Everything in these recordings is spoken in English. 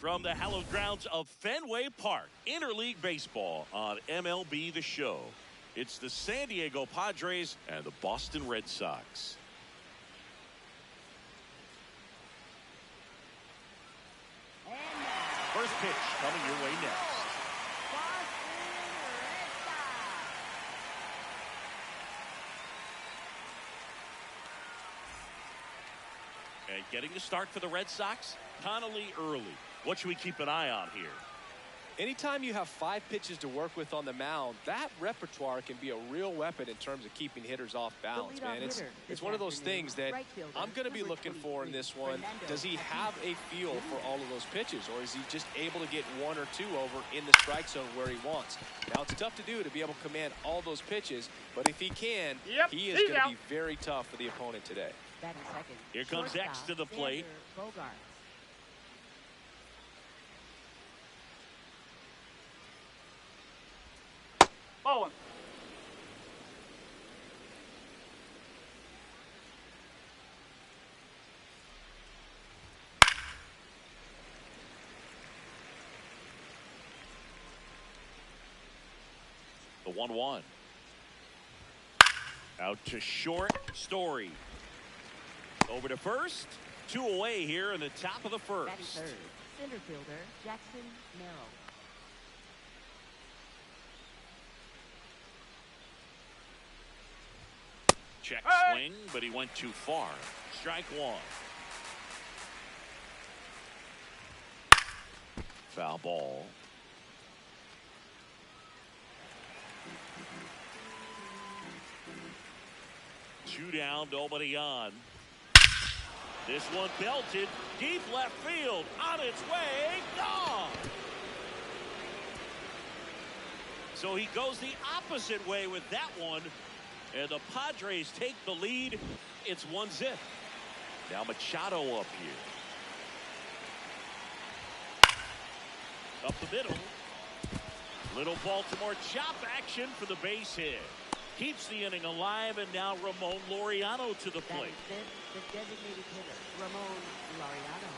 From the hallowed grounds of Fenway Park, interleague baseball on MLB The Show. It's the San Diego Padres and the Boston Red Sox. First pitch coming your way next. And getting the start for the Red Sox, Connolly early. What should we keep an eye on here? Anytime you have 5 pitches to work with on the mound, that repertoire can be a real weapon in terms of keeping hitters off balance, man. It's one of those things that I'm going to be looking for in this one. Does he have a feel for all of those pitches, or is he just able to get 1 or 2 over in the strike zone where he wants? Now, it's tough to do to be able to command all those pitches, but if he can, he is going to be very tough for the opponent today. Here comes X to the plate. Bowling. The 1-1. Out to short, Story. Over to first. 2 away here in the top of the first. Third, center fielder Jackson Merrill. Check swing, but he went too far. Strike 1. Foul ball. Two down, nobody on. This one belted deep left field, on its way, gone. So he goes the opposite way with that one, and the Padres take the lead. It's 1-0. Now Machado up here. Up the middle. Little Baltimore chop action for the base hit. Keeps the inning alive, and now Ramon Laureano to the plate. The designated hitter, Ramon Laureano.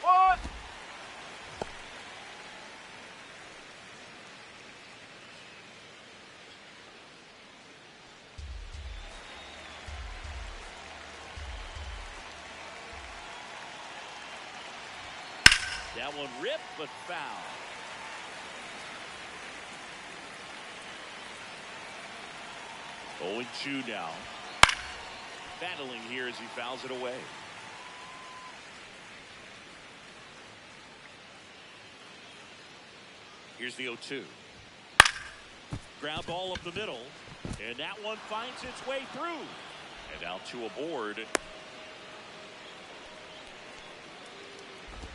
One. That one ripped, but foul. Oh, 0-2 now. Battling here as he fouls it away. Here's the 0-2. Ground ball up the middle. And that one finds its way through. And now 2 aboard.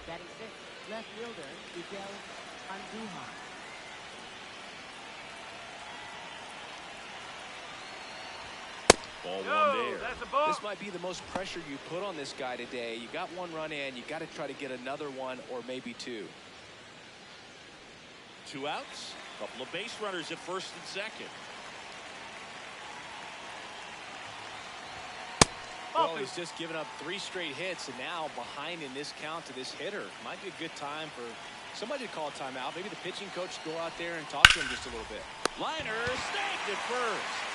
Batting 6, left fielder Miguel Andujar. Ball 1 there. That's a ball. This might be the most pressure you put on this guy today. You got 1 run in, you got to try to get another 1 or maybe 2. 2 outs. Couple of base runners at first and second. Well, he's just given up 3 straight hits, and now behind in this count to this hitter. Might be a good time for somebody to call a timeout. Maybe the pitching coach go out there and talk to him just a little bit. Liner snagged at first.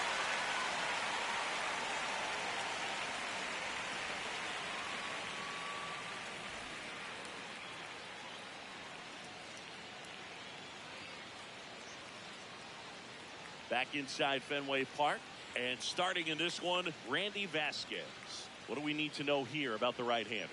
Back inside Fenway Park, and starting in this one, Randy Vasquez. What do we need to know here about the right-hander?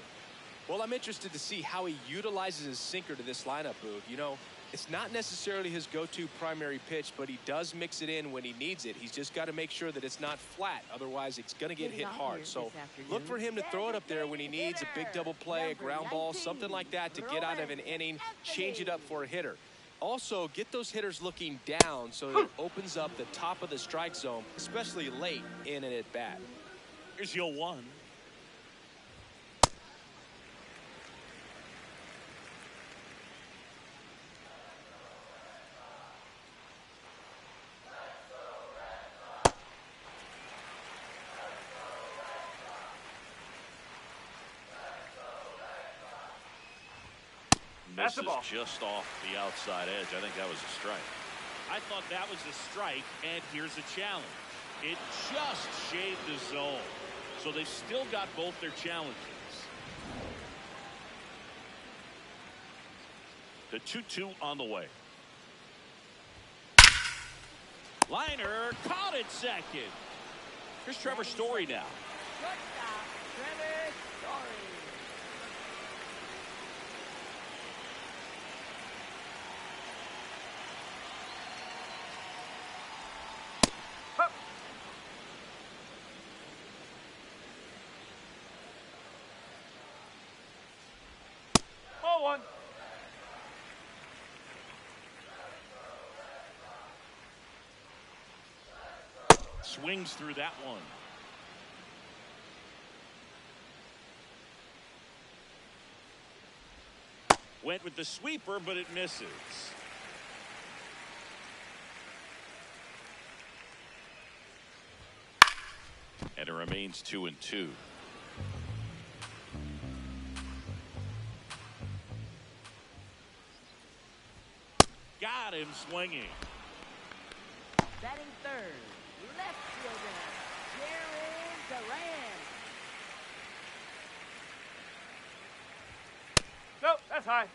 Well, I'm interested to see how he utilizes his sinker to this lineup, Booth. You know, it's not necessarily his go-to primary pitch, but he does mix it in when he needs it. He's just got to make sure that it's not flat. Otherwise, it's going to get hit hard. So look for him to throw it up there when he needs a big double play, a ground ball, something like that to get out of an inning, change it up for a hitter. Also, get those hitters looking down so that it opens up the top of the strike zone, especially late in an at-bat. Here's your 1. misses the ball. just off the outside edge. I think that was a strike. I thought that was a strike, and here's a challenge. It just shaved the zone. So they've still got both their challenges. The 2-2 on the way. Liner caught it second. Here's Trevor Story now. Shortstop, Trevor Story. Hup. Ball one. Swings through that one. Went with the sweeper, but it misses. And it remains 2-2. Got him swinging. Batting third, left fielder, Jaron Duran. Nope, that's high.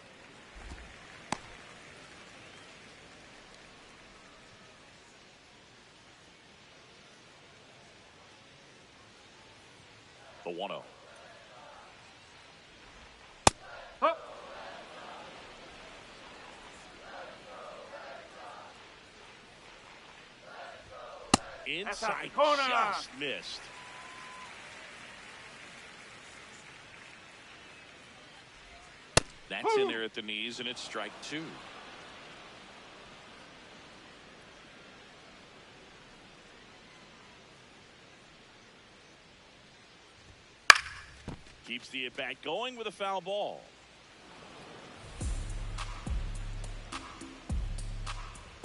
The 1-0. Hup. Inside, corner. just missed. That's in there at the knees, and it's strike two. Keeps the at-bat going with a foul ball.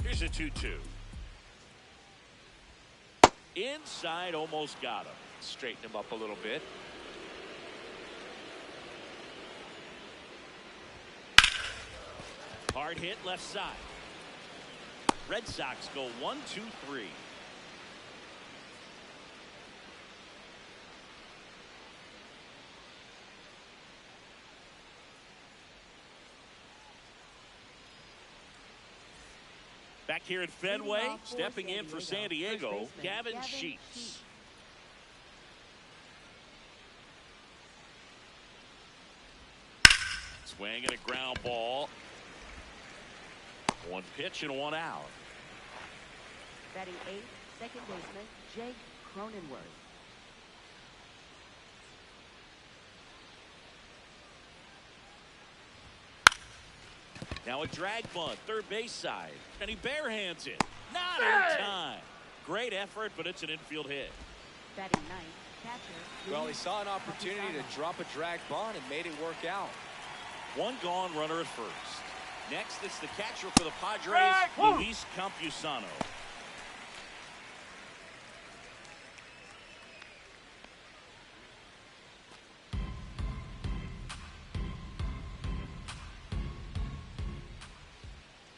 Here's a 2-2. Inside, almost got him. Straighten him up a little bit. Hard hit left side. Red Sox go 1-2-3. Back here at Fenway, stepping in for San Diego, Gavin Sheets. Swing and a ground ball. One pitch and one out. Batting eighth, second baseman, Jake Cronenworth. Now a drag bunt, third base side, and he barehands it. Not in time. Great effort, but it's an infield hit. Batting ninth, catcher. Well, he saw an opportunity to drop a drag bunt and made it work out. One gone, runner at first. Next, it's the catcher for the Padres, Luis Campusano.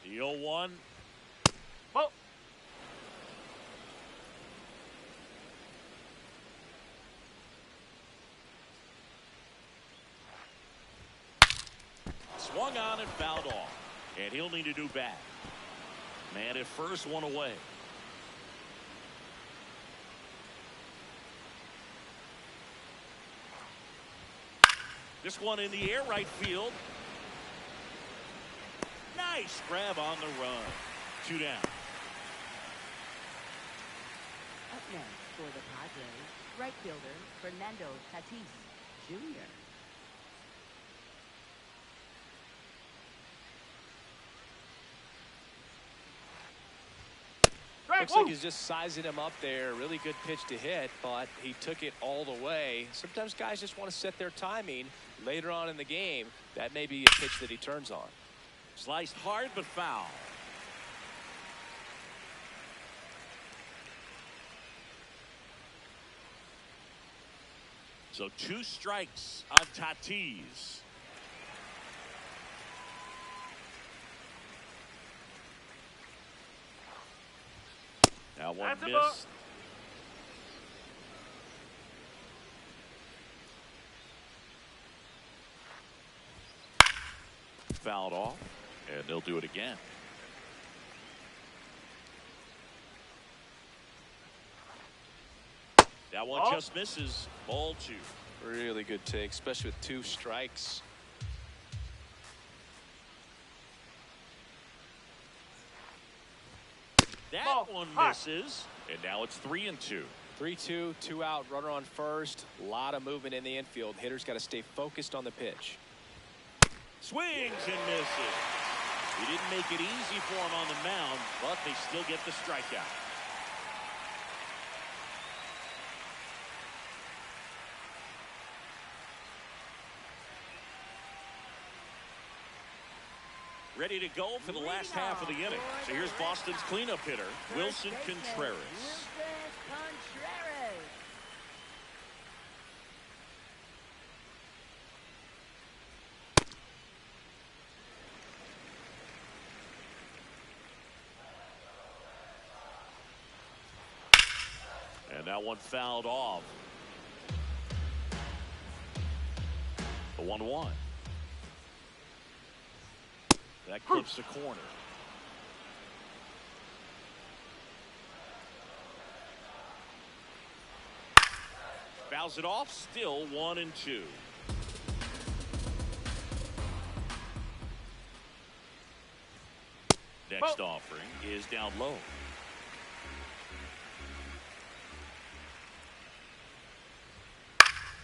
The 0-1. Ball. Swung on and fouled off. And he'll need to do back. Man at first, one away. This one in the air, right field. Nice grab on the run. 2 down. Up next for the Padres, right fielder Fernando Tatis Jr. Looks like he's just sizing him up there. Really good pitch to hit, but he took it all the way. Sometimes guys just want to set their timing later on in the game. That may be a pitch that he turns on. Sliced hard but foul. So 2 strikes on Tatis. That one That's a ball. missed. Fouled off, and they'll do it again. That one just misses. Ball 2. Really good take, especially with 2 strikes. That Ball. one Hot. misses, and now it's 3-2. 3-2, 2 out, runner on first. A lot of movement in the infield. Hitter's got to stay focused on the pitch. Swings and misses. He didn't make it easy for him on the mound, but they still get the strikeout. Ready to go for the last half of the inning. So here's Boston's cleanup hitter, Wilson Contreras. And that one fouled off. The 1-1. That clips the corner. Fouls it off, still 1-2. Next offering is down low.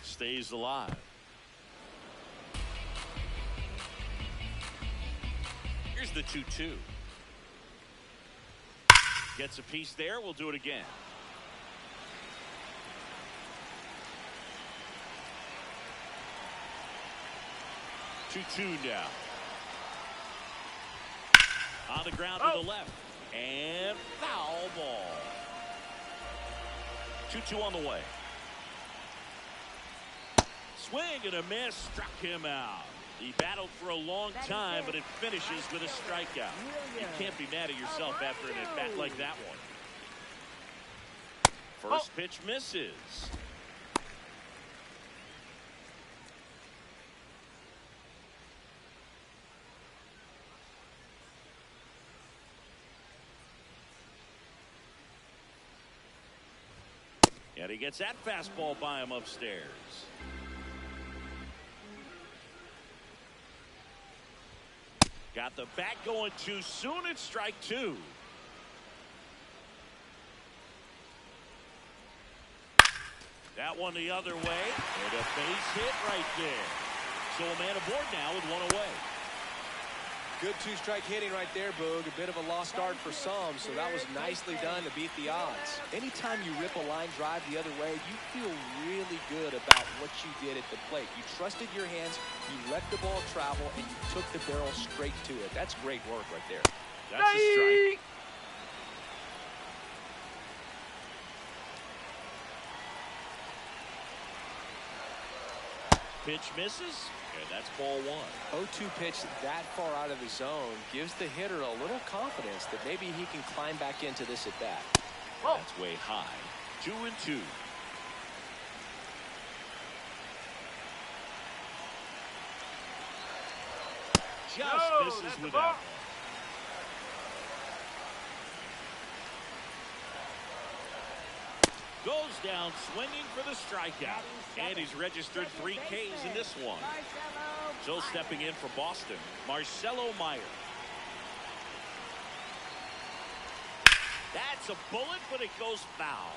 Stays alive. Here's the 2-2. Gets a piece there. We'll do it again. Two now. On the ground to the left. And foul ball. 2-2 on the way. Swing and a miss. Struck him out. He battled for a long time, but it finishes with a strikeout. You can't be mad at yourself after an at-bat like that one. First pitch misses. And he gets that fastball by him upstairs. Got the bat going too soon. It's strike 2. That one the other way. And a base hit right there. So a man aboard now with 1 away. Good 2-strike hitting right there, Boog. A bit of a lost start for some, so that was nicely done to beat the odds. Anytime you rip a line drive the other way, you feel really good about what you did at the plate. You trusted your hands, you let the ball travel, and you took the barrel straight to it. That's great work right there. That's a strike. Pitch misses, and that's ball 1. 0-2 pitch that far out of the zone gives the hitter a little confidence that maybe he can climb back into this at bat. That's way high. 2-2. Just misses with that one. Goes down swinging for the strikeout. And he's registered 3 Ks in this one. So stepping in for Boston, Marcelo Meyer. That's a bullet, but it goes foul.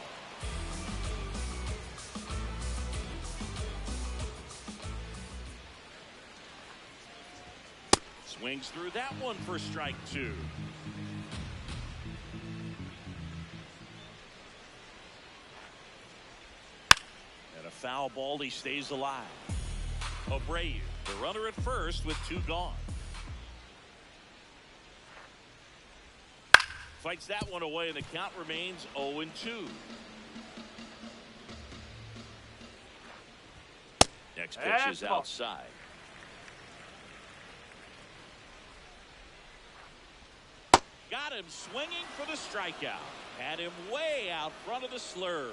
Swings through that one for strike 2. And a foul ball, he stays alive. Abreu, the runner at first with 2 gone. Fights that one away, and the count remains 0-2. Next pitch is outside. Got him swinging for the strikeout. Had him way out front of the slur.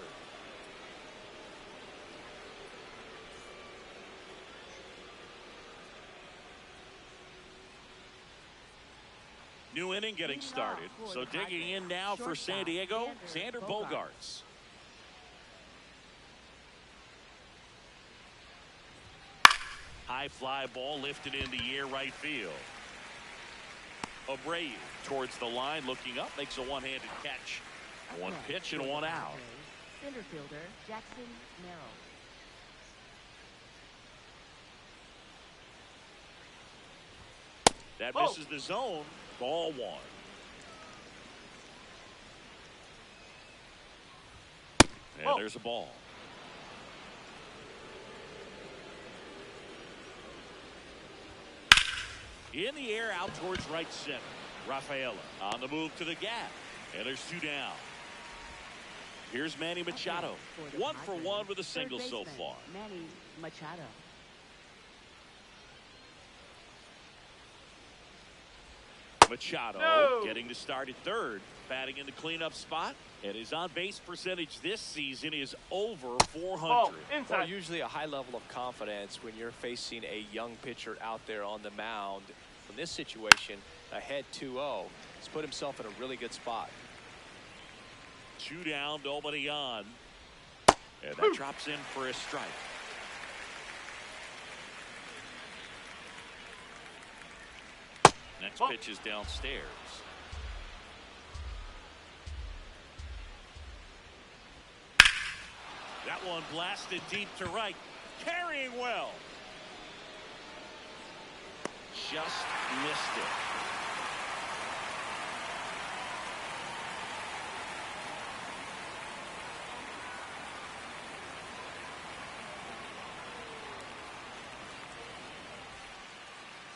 New inning getting started. So digging in now for San Diego, Xander Bogaerts. High fly ball lifted in the air right field. Abreu towards the line, looking up, makes a one-handed catch. One pitch and one out. Center fielder Jackson Merrill. That misses the zone. Ball one. And there's a ball. In the air out towards right center. Rafaela on the move to the gap. And there's two down. Here's Manny Machado. 1 for 1 with a single so far. Manny Machado. Machado getting to start at third, batting in the cleanup spot, and his on-base percentage this season is over 400. Well, usually a high level of confidence when you're facing a young pitcher out there on the mound. In this situation, ahead 2-0, he's put himself in a really good spot. 2 down, nobody on, and that drops in for a strike. Next pitch is downstairs. That one blasted deep to right. Carrying well. Just missed it.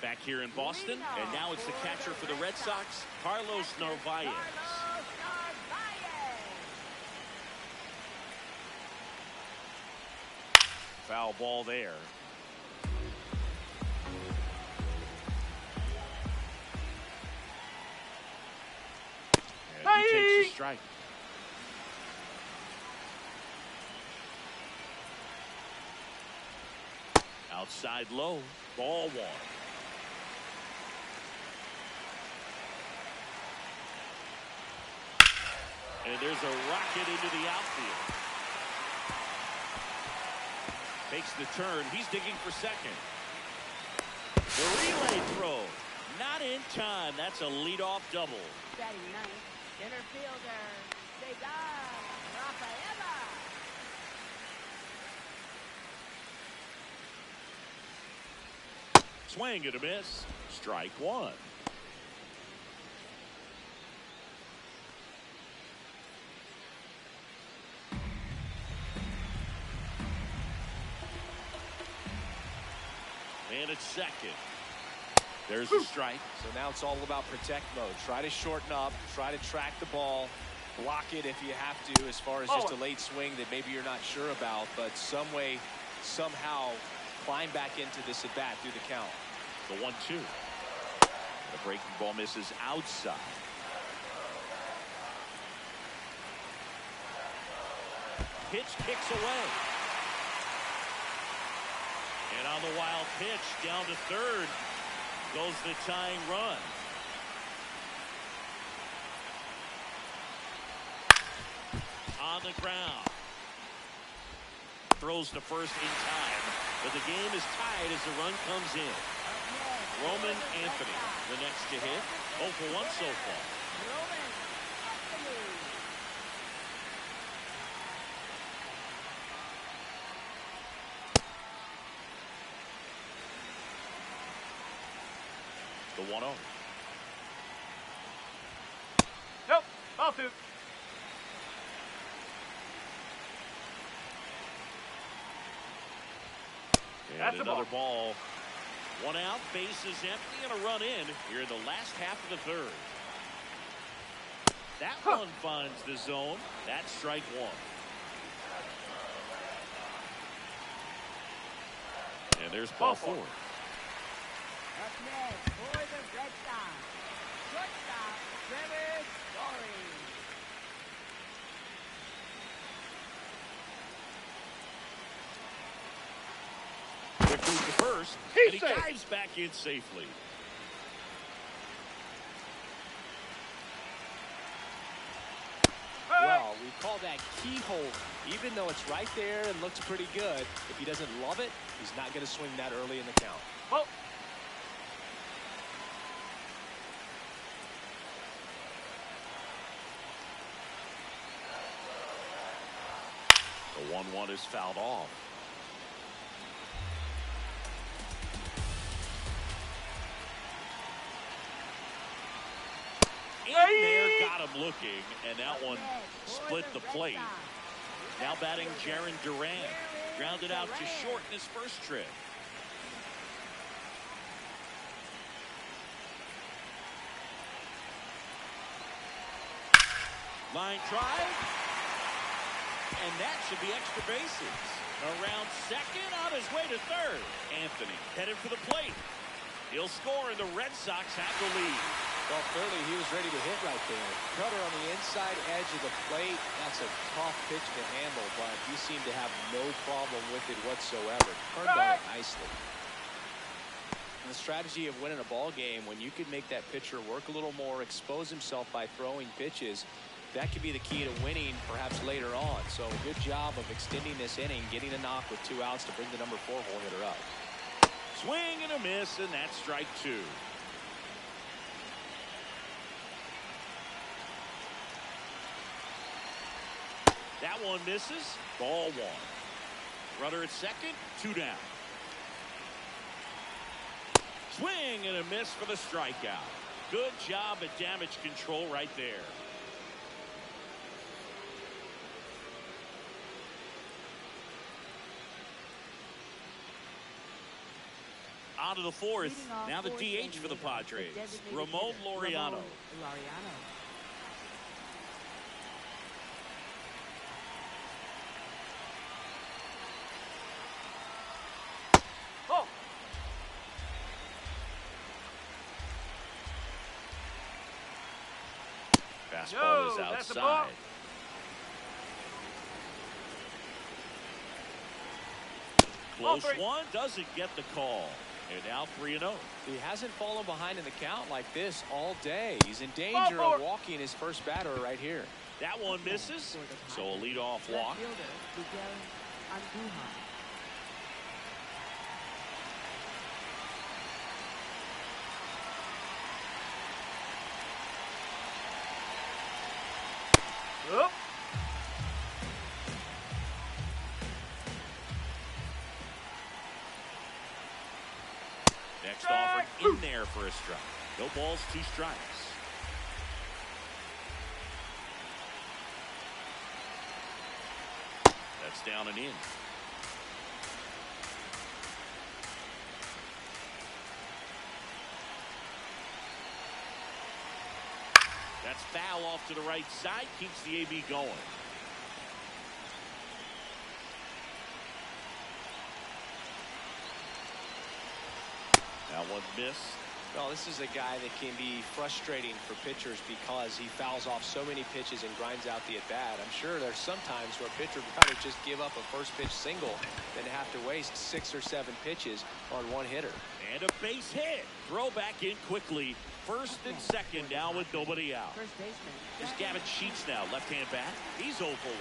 Back here in Boston, and now it's the catcher for the Red Sox, Carlos Narvaez. Foul ball there. And he takes a strike. Outside low, ball one. And there's a rocket into the outfield. Takes the turn. He's digging for second. The relay throw. Not in time. That's a leadoff double. Batting ninth, center fielder Rafaela. Swing and a miss. Strike one. And it's second. There's a strike. So now it's all about protect mode. Try to shorten up, try to track the ball, block it if you have to, as far as just a late swing that maybe you're not sure about, but some way, somehow climb back into this at bat through the count. The 1-2. The breaking ball misses outside. Pitch kicks away. And on the wild pitch, down to third, goes the tying run. On the ground. Throws to first in time, but the game is tied as the run comes in. Roman Anthony, the next to hit. 0 for 1 so far. The 1-0. Nope. Ball two. And That's another ball. 1 out, base is empty, and a run in here in the last half of the third. That one finds the zone. That's strike one. And there's ball four. Up next for the Red Sox, shortstop Trevor quickly to first, and he dives back in safely. Well, we call that keyhole. Even though it's right there and looks pretty good, if he doesn't love it, he's not going to swing that early in the count. Oh. The 1-1 is fouled off. In there, got him looking, and that one split the plate. Now batting Jaron Duran. Grounded out to short in his first trip. Line drive. And that should be extra bases. Around second, on his way to third. Anthony headed for the plate. He'll score, and the Red Sox have the lead. Well, clearly he was ready to hit right there. Cutter on the inside edge of the plate. That's a tough pitch to handle, but he seemed to have no problem with it whatsoever. Turned on it nicely. And the strategy of winning a ball game, when you could make that pitcher work a little more, expose himself by throwing pitches, that could be the key to winning perhaps later on. So good job of extending this inning, getting a knock with 2 outs to bring the number 4 hole hitter up. Swing and a miss, and that's strike 2. That one misses. Ball 1. Runner at second, 2 down. Swing and a miss for the strikeout. Good job at damage control right there. On to the 4th. Now the DH for the Padres, Ramon Laureano. Oh. Fastball is That's a ball. outside. Close one, doesn't get the call. And now 3-0. He hasn't fallen behind in the count like this all day. He's in danger of walking his first batter right here. That one misses, so a leadoff walk. Oh. Next offer in there for a strike. No balls, 2 strikes. That's down and in. That's foul off to the right side. Keeps the AB going. That one missed. Well, this is a guy that can be frustrating for pitchers because he fouls off so many pitches and grinds out the at-bat. I'm sure there's some times where a pitcher would rather just give up a first pitch single than to have to waste 6 or 7 pitches on one hitter. And a base hit. Throw back in quickly. First and second now with nobody out. Just Gavin Sheets now, left-hand bat. He's 0 for 1.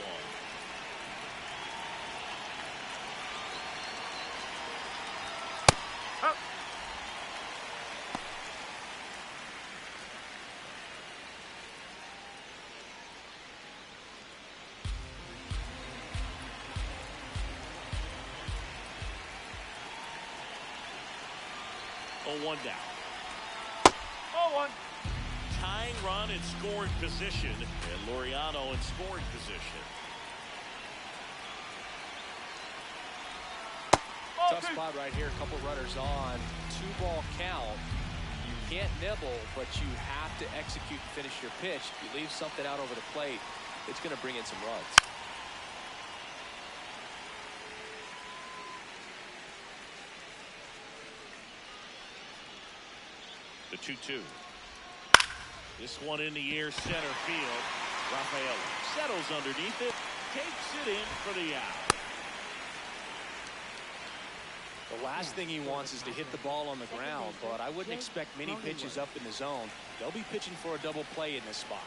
One down. 0-1. Tying run in scoring position, and Laureano in scoring position. Tough spot right here. A couple runners on. 2-ball count. You can't nibble, but you have to execute and finish your pitch. If you leave something out over the plate, it's going to bring in some runs. The 2-2. This one in the air, center field. Rafael settles underneath it, takes it in for the out. The last thing he wants is to hit the ball on the ground, but I wouldn't expect many pitches up in the zone. They'll be pitching for a double play in this spot.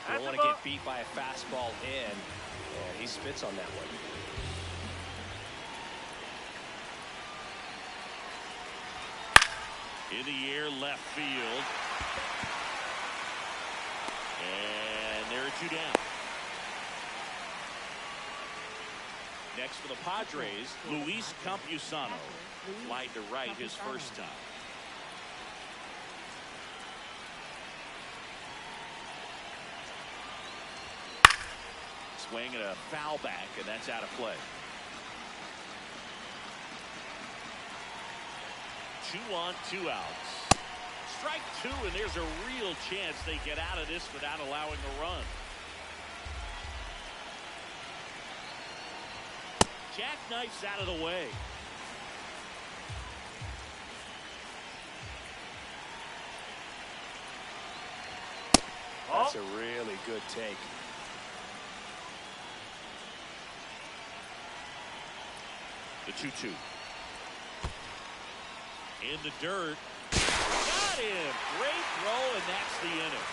You don't want to get beat by a fastball in, and he spits on that one. In the air, left field. And there are two down. Next for the Padres, Luis Campusano. Flied to right his first time. Swing and a foul back, and that's out of play. 2 on, 2 outs. Strike 2, and there's a real chance they get out of this without allowing a run. Jackknife's out of the way. That's a really good take. The 2-2. In the dirt. Got him. Great throw, and that's the inning.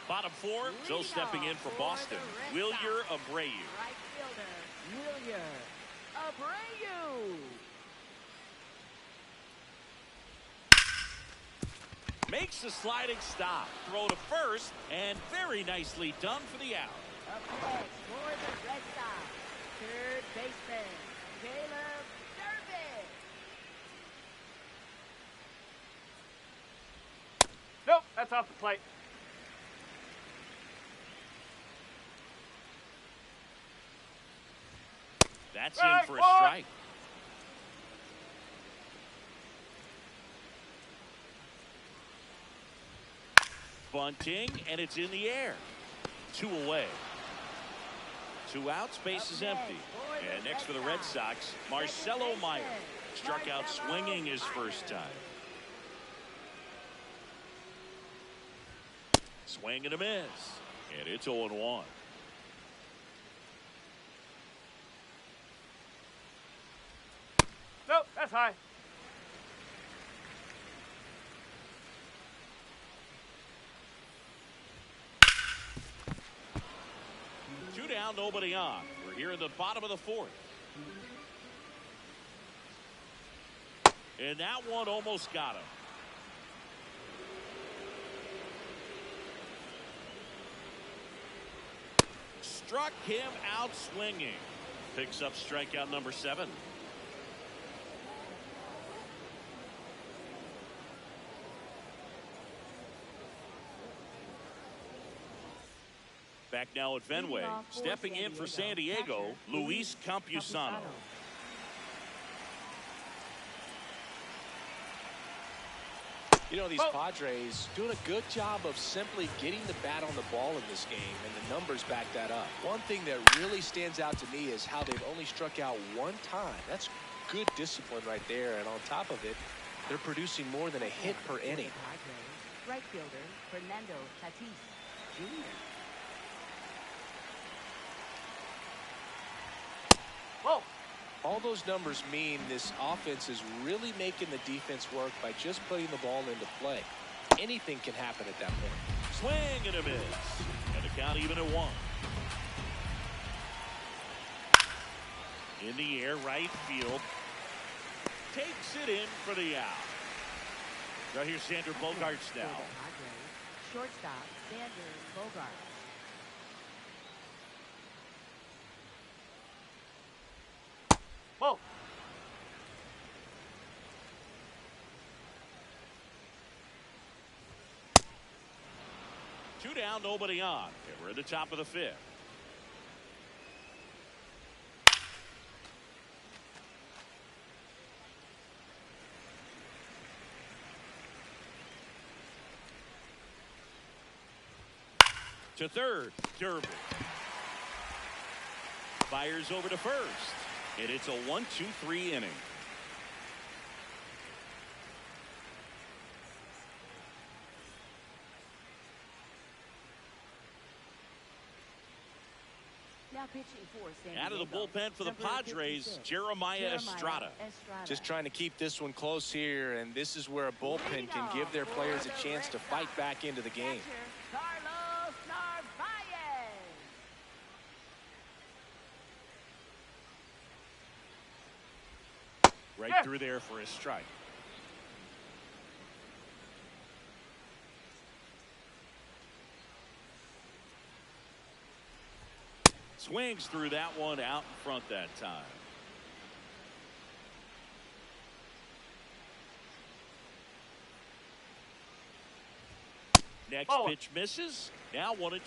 Bottom 4, so stepping in for Boston, Wilyer Abreu. Right fielder, Wilyer Abreu. Makes the sliding stop. Throw to first, and very nicely done for the out. Up next for the Red Sox, third baseman, Caleb Durbin. Nope, that's off the plate. That's in for a strike. Bunting, and it's in the air. 2 away. 2 outs, base is empty. And next for the Red Sox, Marcelo Meyer. Struck out swinging his first time. Swing and a miss. And it's 0-1. Nope, that's high. Two down, nobody on. We're here in the bottom of the 4th. And that one almost got him. Struck him out swinging. Picks up strikeout number 7. Back now at Fenway. Stepping in for San Diego, Luis Campusano. You know, these Padres doing a good job of simply getting the bat on the ball in this game, and the numbers back that up. One thing that really stands out to me is how they've only struck out 1 time. That's good discipline right there, and on top of it, they're producing more than a hit per inning. Right fielder, Fernando Tatis Jr. Whoa. All those numbers mean this offense is really making the defense work by just putting the ball into play. Anything can happen at that point. Swing and a miss. And the count even at 1. In the air, right field. Takes it in for the out. Right here, Sander Bogarts now. Shortstop, Sander Bogarts. Whoa. Two down, nobody on. And we're at the top of the 5th. To third, Durbin. Fires over to first. And it's a 1-2-3 inning. Now pitching for San Out of the Diego, bullpen for the number Padres, 56, Jeremiah Estrada. Just trying to keep this one close here, and this is where a bullpen can give their players a chance to fight back into the game. Catcher, Carlos Narvaez. Right through there for his strike. Swings through that one out in front that time. Next pitch misses. Now 1-2.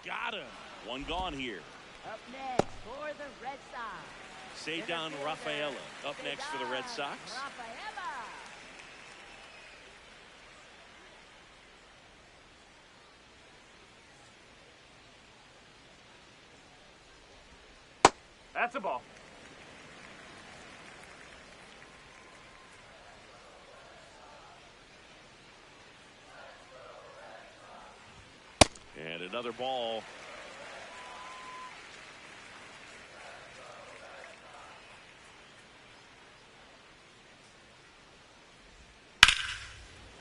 Got him. One gone here. Up next for the Red Sox. Cedar Rafaela up next for the Red Sox. Rafaela. That's a ball. And another ball.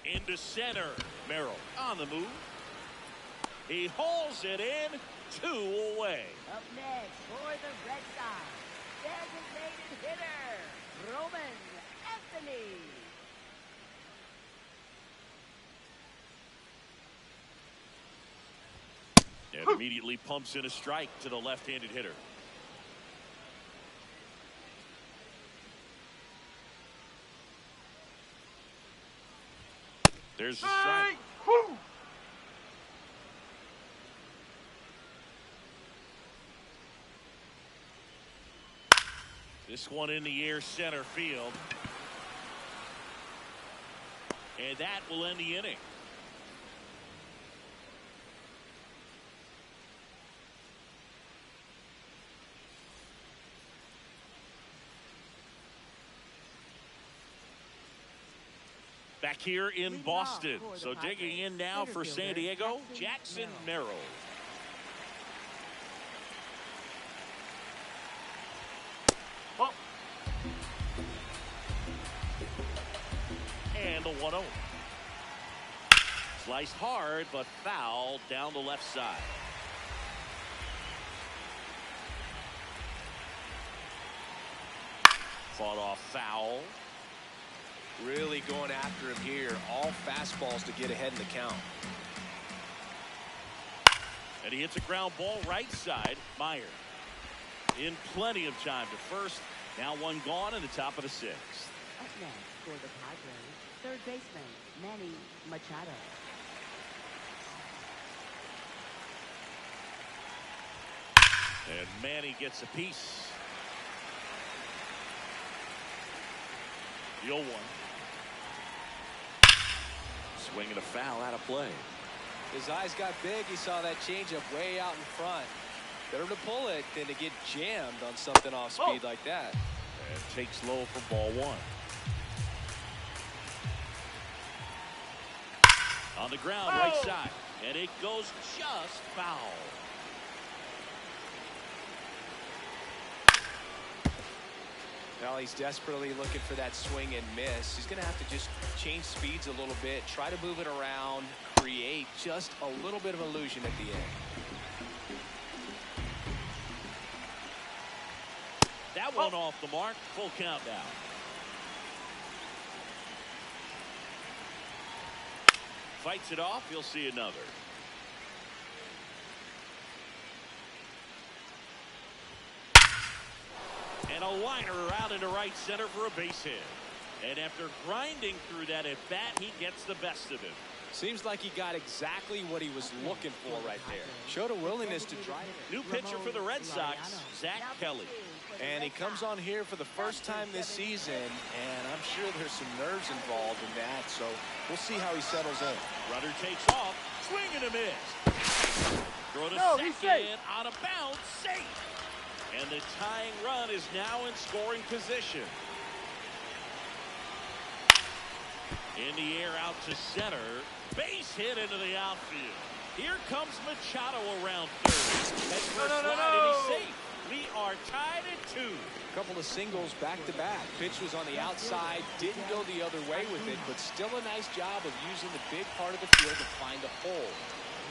Into center. Merrill on the move. He hauls it in. 2 away. Up next for the Red Sox, designated hitter, Roman Anthony. And immediately pumps in a strike to the left-handed hitter. There's the strike. Woo! This one in the air center field. And that will end the inning. Back here in Boston. So digging in now for San Diego, Jackson Merrill. Oh. And the 1-0. Sliced hard, but foul down the left side. Fought off foul. Really going after him here. All fastballs to get ahead in the count. And he hits a ground ball right side. Meyer in plenty of time to first. Now one gone in the top of the 6th. Up next for the Padres, third baseman, Manny Machado. And Manny gets a piece. The 0-1. Swinging a foul out of play. His eyes got big. He saw that changeup way out in front. Better to pull it than to get jammed on something off speed like that. And takes low for ball 1. On the ground, right side. And it goes just foul. Well, he's desperately looking for that swing and miss. He's going to have to just change speeds a little bit, try to move it around, create just a little bit of illusion at the end. That one off the mark. Full count now. Fights it off. You'll see another. And a liner out into right center for a base hit. And after grinding through that at bat, he gets the best of it. Seems like he got exactly what he was looking for right there. Showed a willingness to drive it. New pitcher for the Red Sox, Zach Kelly. And he comes on here for the first time this season, and I'm sure there's some nerves involved in that, so we'll see how he settles in. Runner takes off. Swing and a miss. Throw to he's second, out of bounds, safe. And the tying run is now in scoring position. In the air out to center. Base hit into the outfield. Here comes Machado around third. Heads for a slide, and he's safe. We are tied at 2. A couple of singles back-to-back. Pitch was on the outside, didn't go the other way with it, but still a nice job of using the big part of the field to find a hole.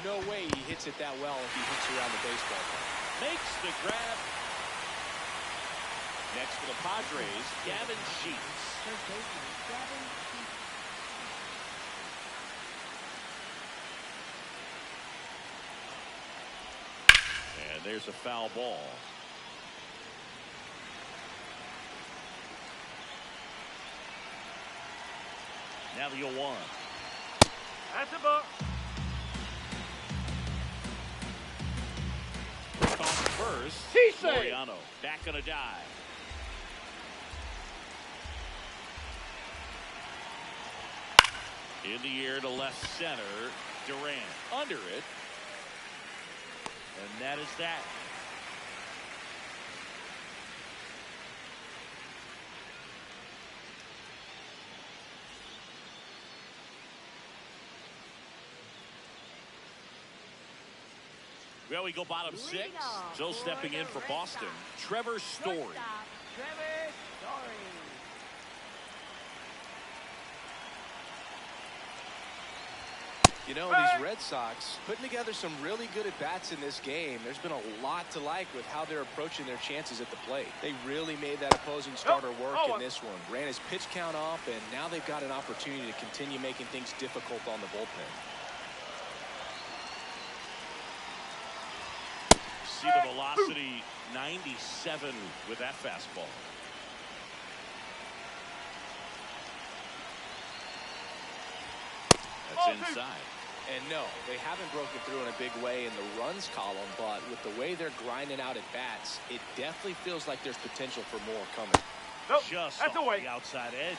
No way he hits it that well if he hits around the baseball park. Makes the grab. Next for the Padres, Gavin Sheets. First baseman, Gavin Sheets. And there's a foul ball. Now the 0-1. That's a ball. On first, Mariano back on a dive. In the air to left center, Durant under it. And that is that. Well, we go bottom 6. So stepping in for Boston, Trevor Story. Trevor Story. You know, these Red Sox putting together some really good at-bats in this game. There's been a lot to like with how they're approaching their chances at the plate. They really made that opposing starter work in this one. Ran his pitch count off, and now they've got an opportunity to continue making things difficult on the bullpen. See the velocity, 97 with that fastball. That's inside. And no, they haven't broken through in a big way in the runs column, but with the way they're grinding out at bats, it definitely feels like there's potential for more coming. Just that's off away. The outside edge.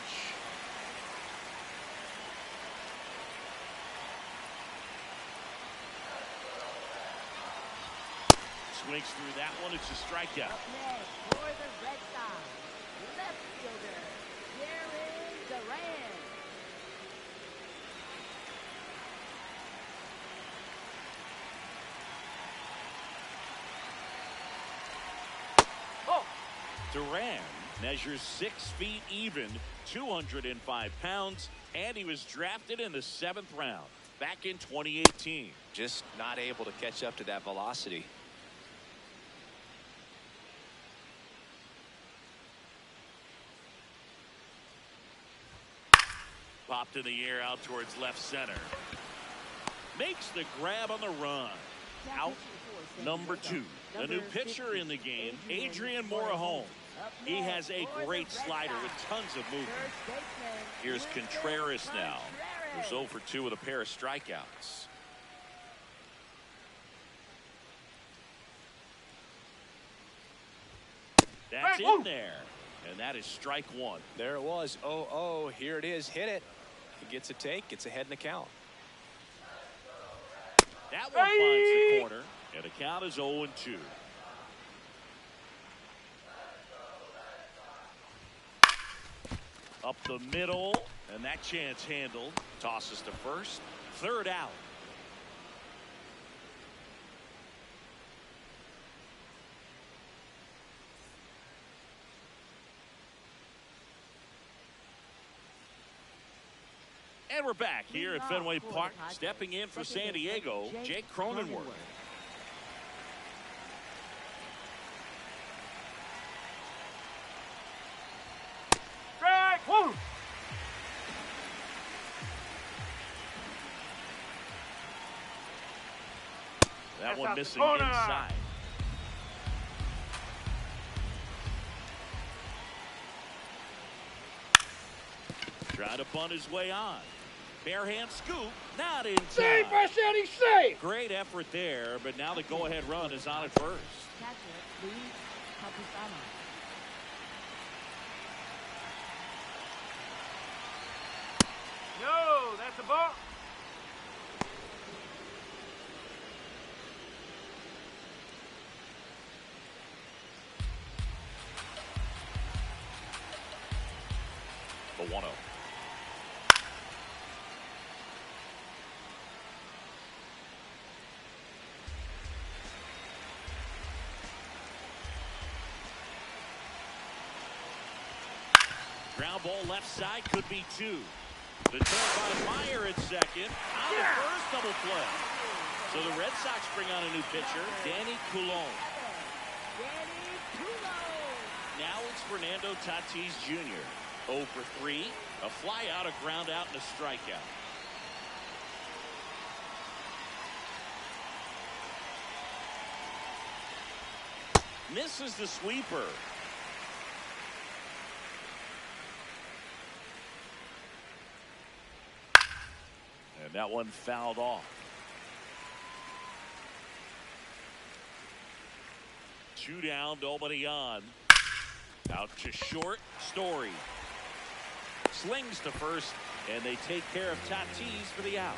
Swings through that one. It's a strikeout. Up next for the Red Sox, left fielder, Durant. Duran measures 6 feet even, 205 pounds, and he was drafted in the 7th round back in 2018. Just not able to catch up to that velocity. Popped in the air out towards left center. Makes the grab on the run. Out number 2. The new pitcher in the game, Adrian Morejon. He has a great slider with tons of movement. Here's Contreras now, who's 0 for 2 with a pair of strikeouts. That's in there, and that is strike 1. There it was. 0-0. Here it is. Hit it. He gets a take. Gets ahead in the count. That one finds the corner, and the count is 0-2. Up the middle, and that chance handled. Tosses to first. 3rd out. And we're back here at Fenway Park. Stepping in for San Diego, Jake Cronenworth. That one missing inside. Trying to bunt his way on. Bare hand scoop, not in time. Safe, I said he's safe. Great effort there, but now the go-ahead run is on at first. Catcher, Luis Campusano. No, that's a ball. 1-0. Ground ball left side, could be 2. The turn by Meyer at second. On the first, double play. So the Red Sox bring on a new pitcher, Danny Coulon. Now it's Fernando Tatis Jr. 0 for 3. A fly out, a ground out, and a strikeout. Misses the sweeper. And that one fouled off. 2 down, nobody on. Out to short, Story. Slings to first, and they take care of Tatis for the out.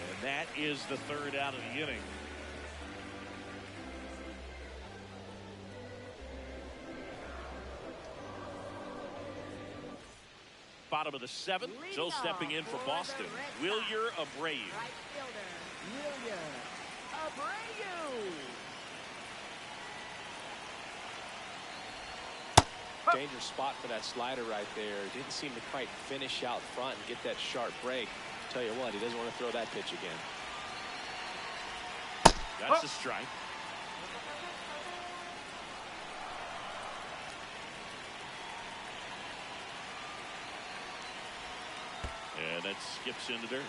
And that is the 3rd out of the inning. Bottom of the 7th, so stepping in for Boston, Wilyer Abreu. Right fielder, Wilyer Abreu. Dangerous spot for that slider right there. Didn't seem to quite finish out front and get that sharp break. Tell you what, he doesn't want to throw that pitch again. That's a strike. And that skips into dirt.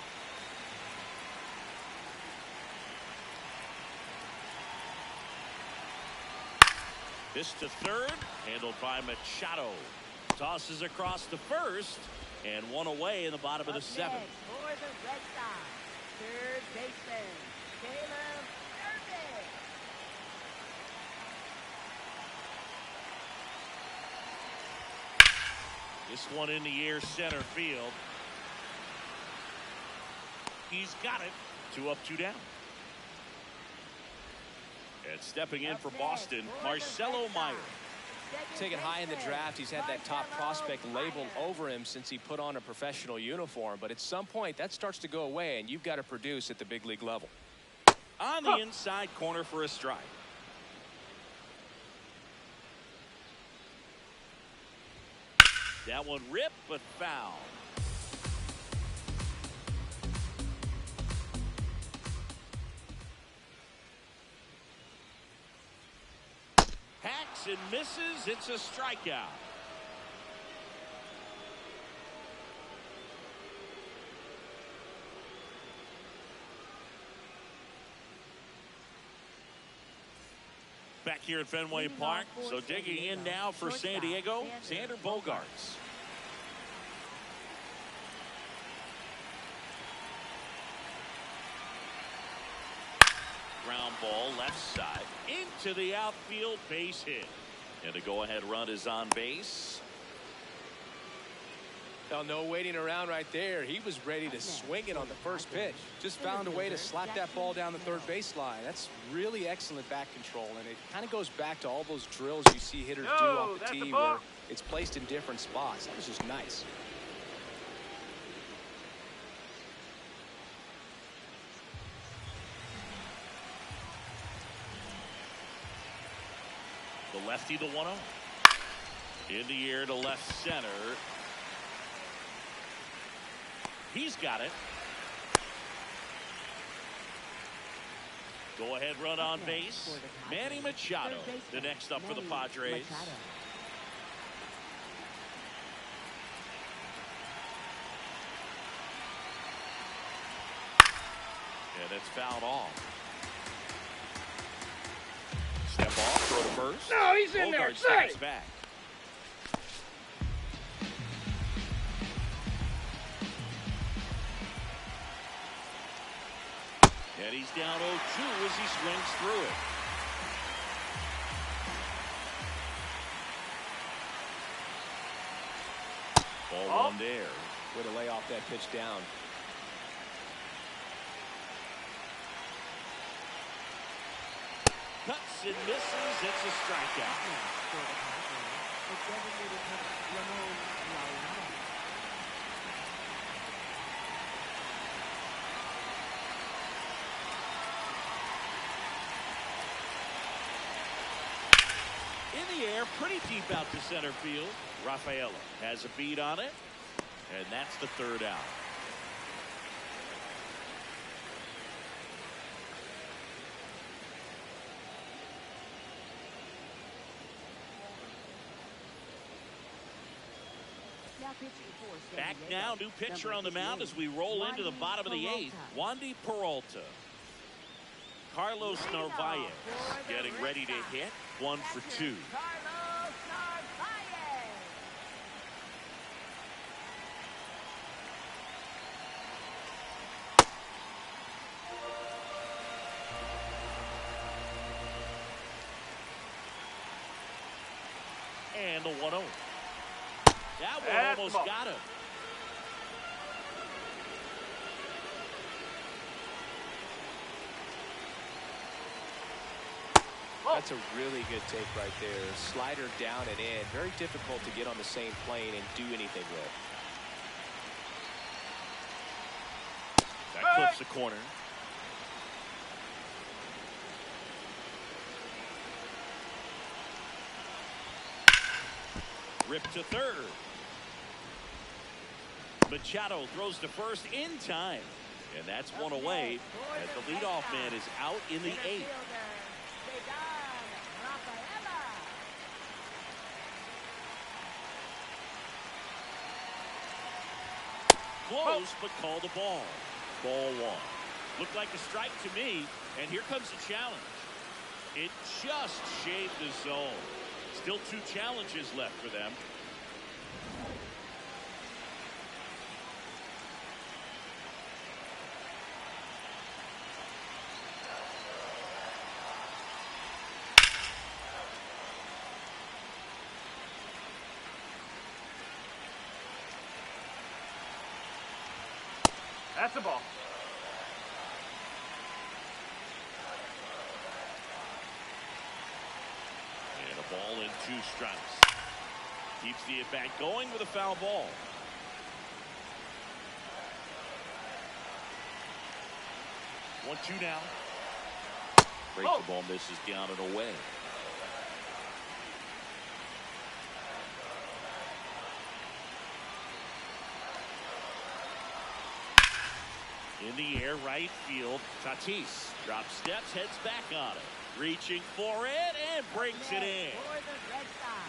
This to third, handled by Machado. Tosses across to first, and one away in the bottom of the 7th. For the Red Sox, third baseman, Caleb Irvin. This one in the air, center field. He's got it. 2 up, 2 down. And stepping in for Boston, Marcelo Meyer. Taken high in the draft, he's had that top prospect labeled over him since he put on a professional uniform. But at some point, that starts to go away, and you've got to produce at the big league level. On the inside corner for a strike. That one ripped, but foul. Hacks and misses. It's a strikeout. Back here at Fenway Park. So digging in now for San Diego, Xander Bogaerts. Ground ball left side into the outfield, base hit. And the go-ahead run is on base. Well, no waiting around right there. He was ready to swing it on the first pitch. Just found a way to slap that ball down the third baseline. That's really excellent back control, and it kind of goes back to all those drills you see hitters do off the tee where it's placed in different spots. That was just nice. The lefty, the 1-0. In the air to left center. He's got it. Go ahead run on base. Manny Machado, the next up for the Padres. And it's fouled off. Step off, throw to first. No, he's in there. Safe. Back. And he's down 0-2 as he swings through it. Ball one there. Way to lay off that pitch down. Cuts and misses. It's a strikeout. pretty deep out to center field. Rafaela has a beat on it, and that's the third out. Back now, new pitcher on the mound as we roll into the bottom of the eighth. Wandy Peralta. Carlos Narvaez getting ready to hit. 1 for 2. Carlos Narvaez. And the 1-0. That one almost got him. That's a really good take right there. Slider down and in. Very difficult to get on the same plane and do anything with. That clips the corner. Ripped to third. Machado throws to first in time. And that's one away as the leadoff man is out in the eighth. Close, but called a ball. Ball 1. Looked like a strike to me, and here comes the challenge. It just shaved the zone. Still 2 challenges left for them. That's a ball. And a ball and 2 strikes. Keeps the at-bat going with a foul ball. One, 2 now. Break the ball, misses down and away. In the air, right field. Tatis drops steps, heads back on it. Reaching for it and brings it in.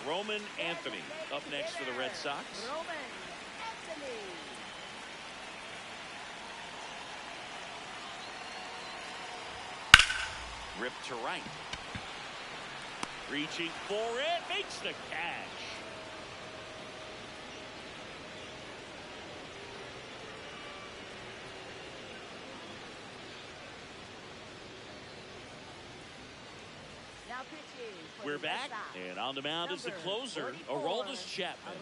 Roman Anthony up next for the Red Sox. Roman Anthony. Ripped to right. Reaching for it, makes the catch. We're back, and on the mound is the closer, Aroldis Chapman.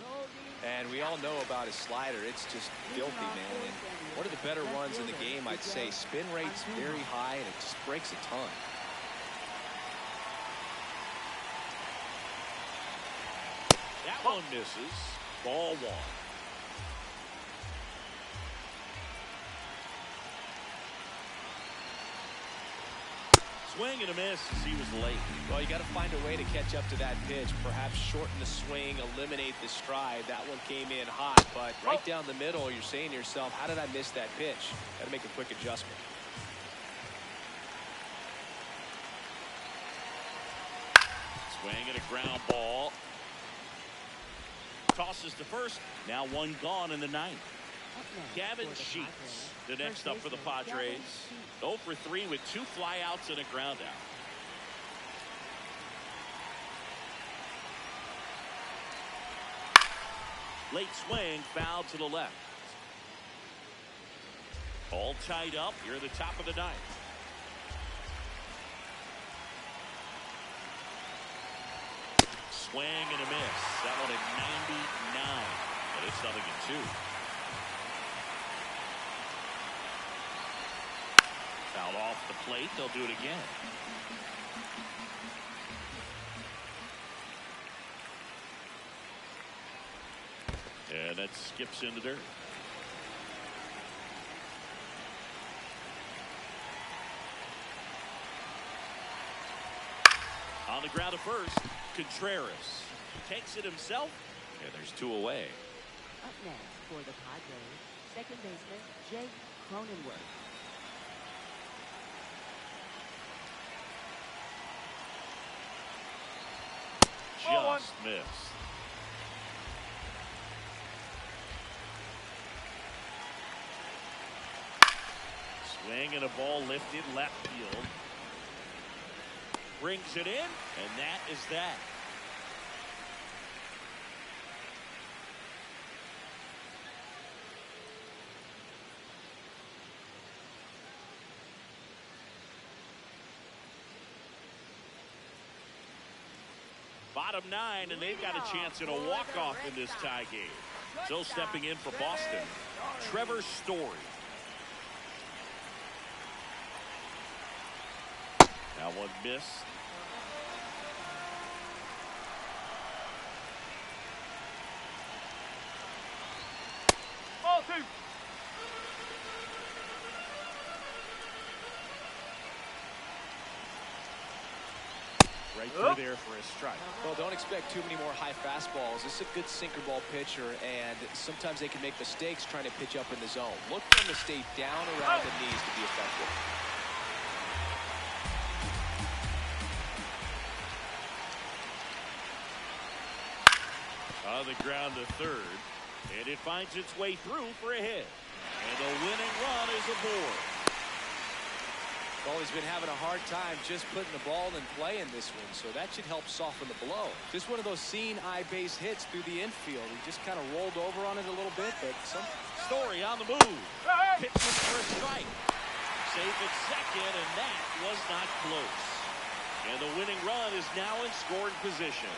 And we all know about his slider. It's just filthy, man. And one of the better ones in the game, I'd say. Spin rate's very high, and it just breaks a ton. That one misses. Ball 1. Swing and a miss as he was late. Well, you got to find a way to catch up to that pitch. Perhaps shorten the swing, eliminate the stride. That one came in hot, but right down the middle, you're saying to yourself, how did I miss that pitch? Got to make a quick adjustment. Swing and a ground ball. Tosses to first. Now 1 gone in the 9th. Gavin Sheets, the next up for the Padres. 0 for 3 with 2 flyouts and a ground out. Late swing, foul to the left. All tied up here at the top of the 9th. Swing and a miss. That one at 99. But it's 0-2. Fouled off the plate. They'll do it again. And that skips in the dirt. On the ground at first, Contreras. takes it himself, and there's 2 away. Up next for the Padres, second baseman Jake Cronenworth. Just missed. Swing and a ball lifted left field. Brings it in, and that is that. Bottom 9, and they've got a chance at a walk-off in this tie game. Still stepping in for Boston, Trevor Story. That one missed. Ball 2. Right through there for a strike. Well, don't expect too many more high fastballs. This is a good sinker ball pitcher, and sometimes they can make mistakes trying to pitch up in the zone. Look for them to stay down around the knees to be effective. On the ground to third, and it finds its way through for a hit. And the winning run is aboard. Well, he's been having a hard time just putting the ball in play in this one, so that should help soften the blow. Just one of those seeing eye base hits through the infield. He just kind of rolled over on it a little bit, but some Story on the move. Pitches for a strike. Safe at second, and that was not close. And the winning run is now in scoring position.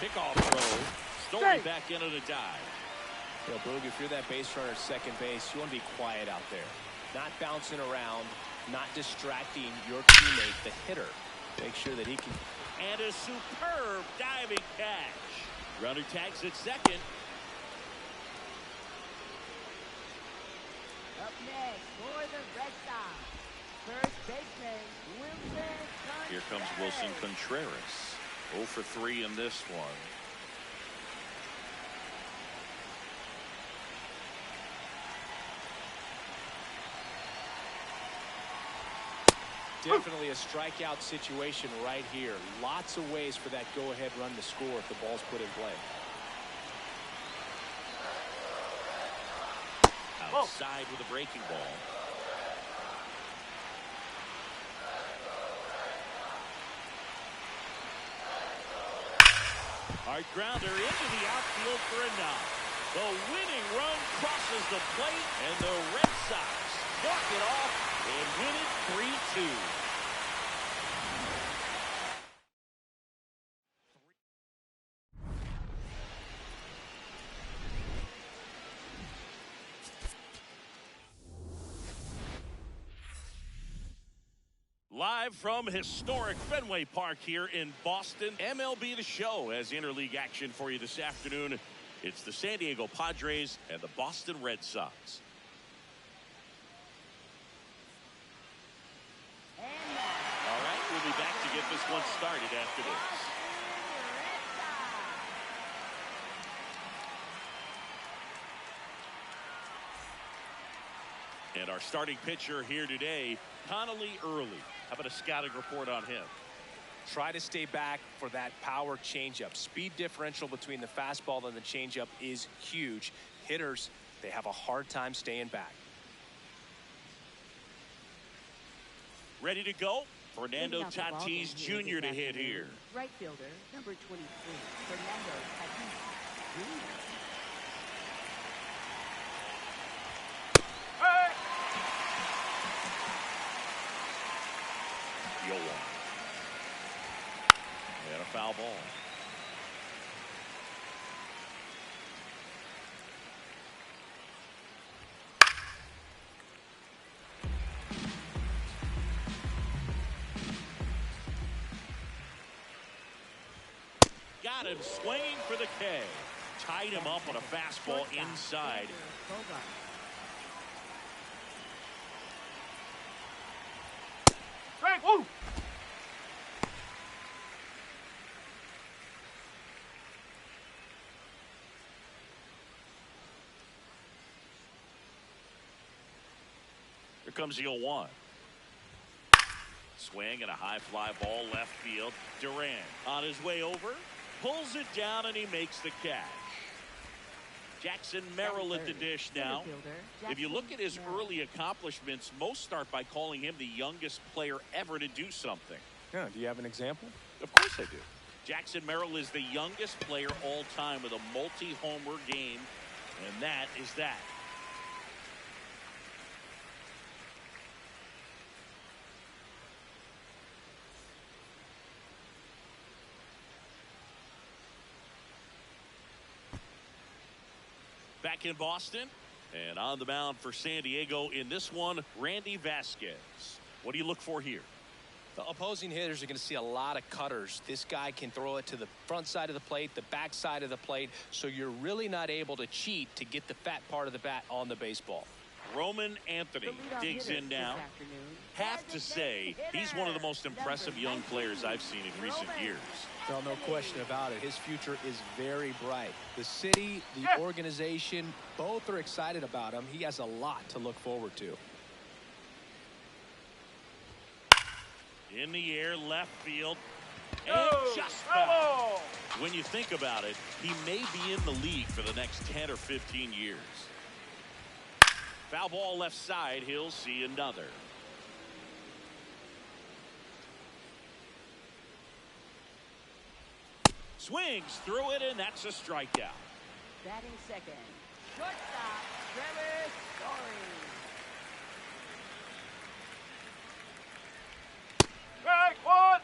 Pickoff throw. Story back into the dive. You know, Boog, if you're that base runner at second base, you want to be quiet out there. Not bouncing around, not distracting your teammate, the hitter. Make sure that he can. And a superb diving catch. Runner tags at second. Up next for the Red Sox, first baseman Wilson. Here comes Wilson Contreras. 0 for 3 in this one. Definitely a strikeout situation right here. Lots of ways for that go-ahead run to score if the ball's put in play. Outside with a breaking ball. Hard grounder into the outfield for a knock. The winning run crosses the plate, and the Red Sox walk it off and win it 3-2. Live from historic Fenway Park here in Boston, MLB The Show has interleague action for you this afternoon. It's the San Diego Padres and the Boston Red Sox. All right, we'll be back to get this one started after this. And our starting pitcher here today, Connolly Early. How about a scouting report on him? Try to stay back for that power changeup. Speed differential between the fastball and the changeup is huge. Hitters, they have a hard time staying back. Ready to go? Fernando Tatis Jr. to hit here. Right fielder, number 23, Fernando Tatis Jr. And a foul ball. Got him swinging for the K. Tied him up on a fastball inside. Frank, woo! comes the 0-1. Swing and a high fly ball left field. Durant on his way over, pulls it down, and he makes the catch. Jackson Merrill at the dish now. If you look at his early accomplishments, most start by calling him the youngest player ever to do something. Yeah, do you have an example? Of course I do. Jackson Merrill is the youngest player all time with a multi-homer game, and that is that. Back in Boston, and on the mound for San Diego in this one, Randy Vasquez. What do you look for here? The opposing hitters are going to see a lot of cutters. This guy can throw it to the front side of the plate, the back side of the plate, so you're really not able to cheat to get the fat part of the bat on the baseball. Roman Anthony digs in now. Have to say, he's one of the most impressive young players I've seen in recent years. Well, no question about it. His future is very bright. The city, the organization, both are excited about him. He has a lot to look forward to. In the air, left field, and just foul. When you think about it, he may be in the league for the next 10 or 15 years. Foul ball left side, he'll see another. Swings through it, and that's a strikeout. Batting second, shortstop, Trevor Story. Strike one.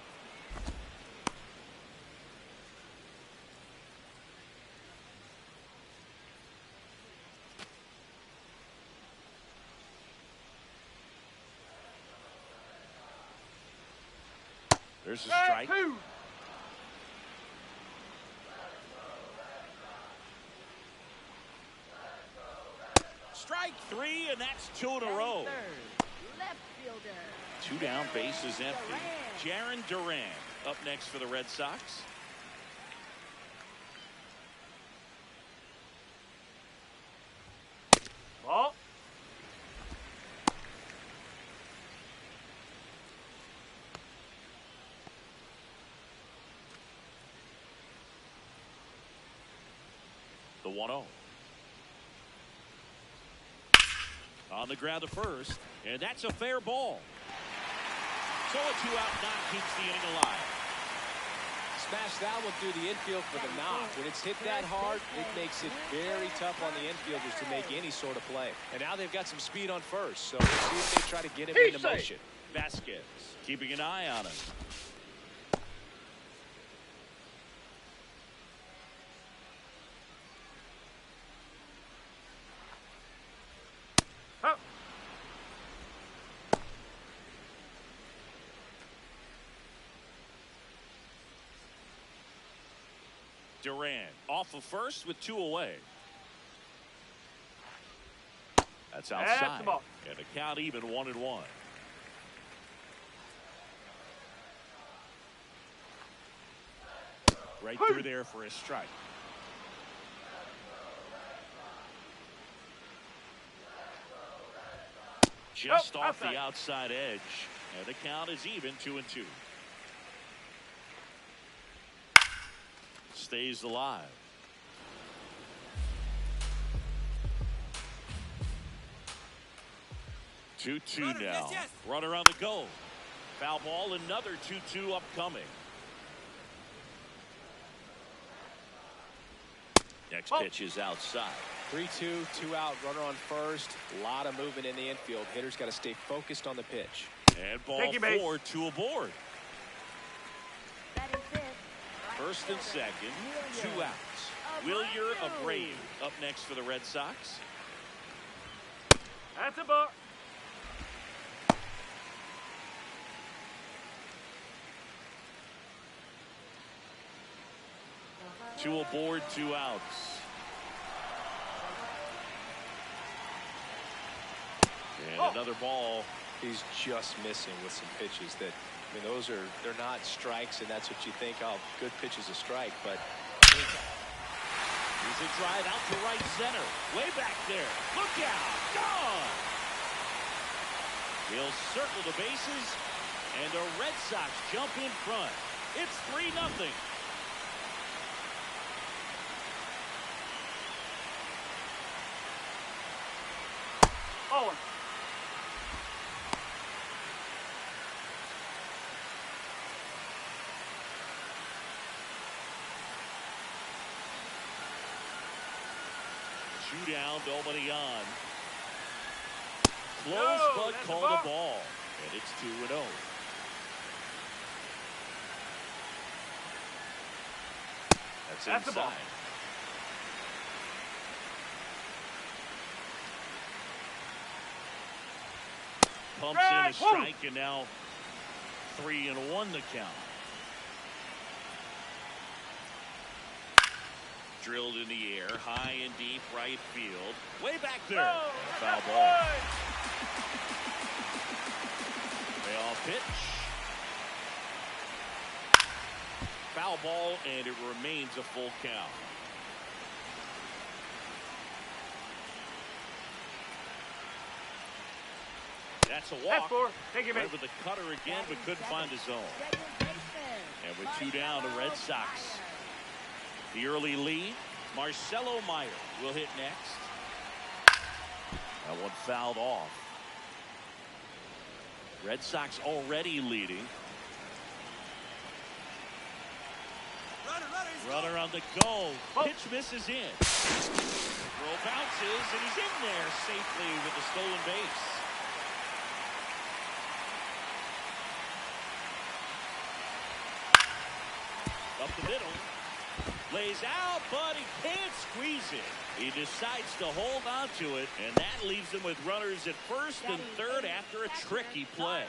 There's a strike. Two. Strike three, and that's 2 in a row. Third, left fielder. 2 down, bases empty. Jarren Duran up next for the Red Sox. Ball. The 1-0. On the ground to first, and that's a fair ball. So a 2-out knock keeps the inning alive. Smash that one through the infield for the knock. When it's hit that hard, it makes it very tough on the infielders to make any sort of play. And now they've got some speed on first, so we'll see if they try to get him into motion. Vasquez keeping an eye on him. Duran off of first with 2 away. That's outside. And the count even 1-1. Right through there for a strike. Just off the outside edge. And the count is even 2-2. Stays alive. 2-2 now. Runner on the go. Foul ball, another 2-2 upcoming. Next pitch is outside. 3-2, 2 out, runner on first. A lot of movement in the infield. Hitters got to stay focused on the pitch. And ball 4, 2 aboard. First and second, 2 outs. Wilyer Abreu up next for the Red Sox. That's a ball. Two aboard, 2 outs. And another ball. He's just missing with some pitches that, I mean, they're not strikes, and that's what you think, oh, good pitch is a strike, but here's a drive out to right center. Way back there. Look out. Gone. He'll circle the bases, and the Red Sox jump in front. It's 3-0. Owen. Two down, nobody on. Close, No, but that's call a the ball. And it's 2-0. That's the ball. inside. Pumps in a Strike, strike, and now 3-1 the count. Drilled in the air, high and deep right field. Way back there. Oh, Foul that's ball. right. Payoff pitch. Foul ball, and it remains a full count. That's a That's walk. 4. Take your Went base. with the cutter again, but couldn't find his zone. And with 2 down, the Red Sox. The early lead. Marcelo Meyer will hit next. That one fouled off. Red Sox already leading. Runner on the go. Pitch misses in. Throw bounces, and he's in there safely with the stolen base. Up the middle. Lays out, but he can't squeeze it. He decides to hold on to it, and that leaves him with runners at first and third after a tricky play.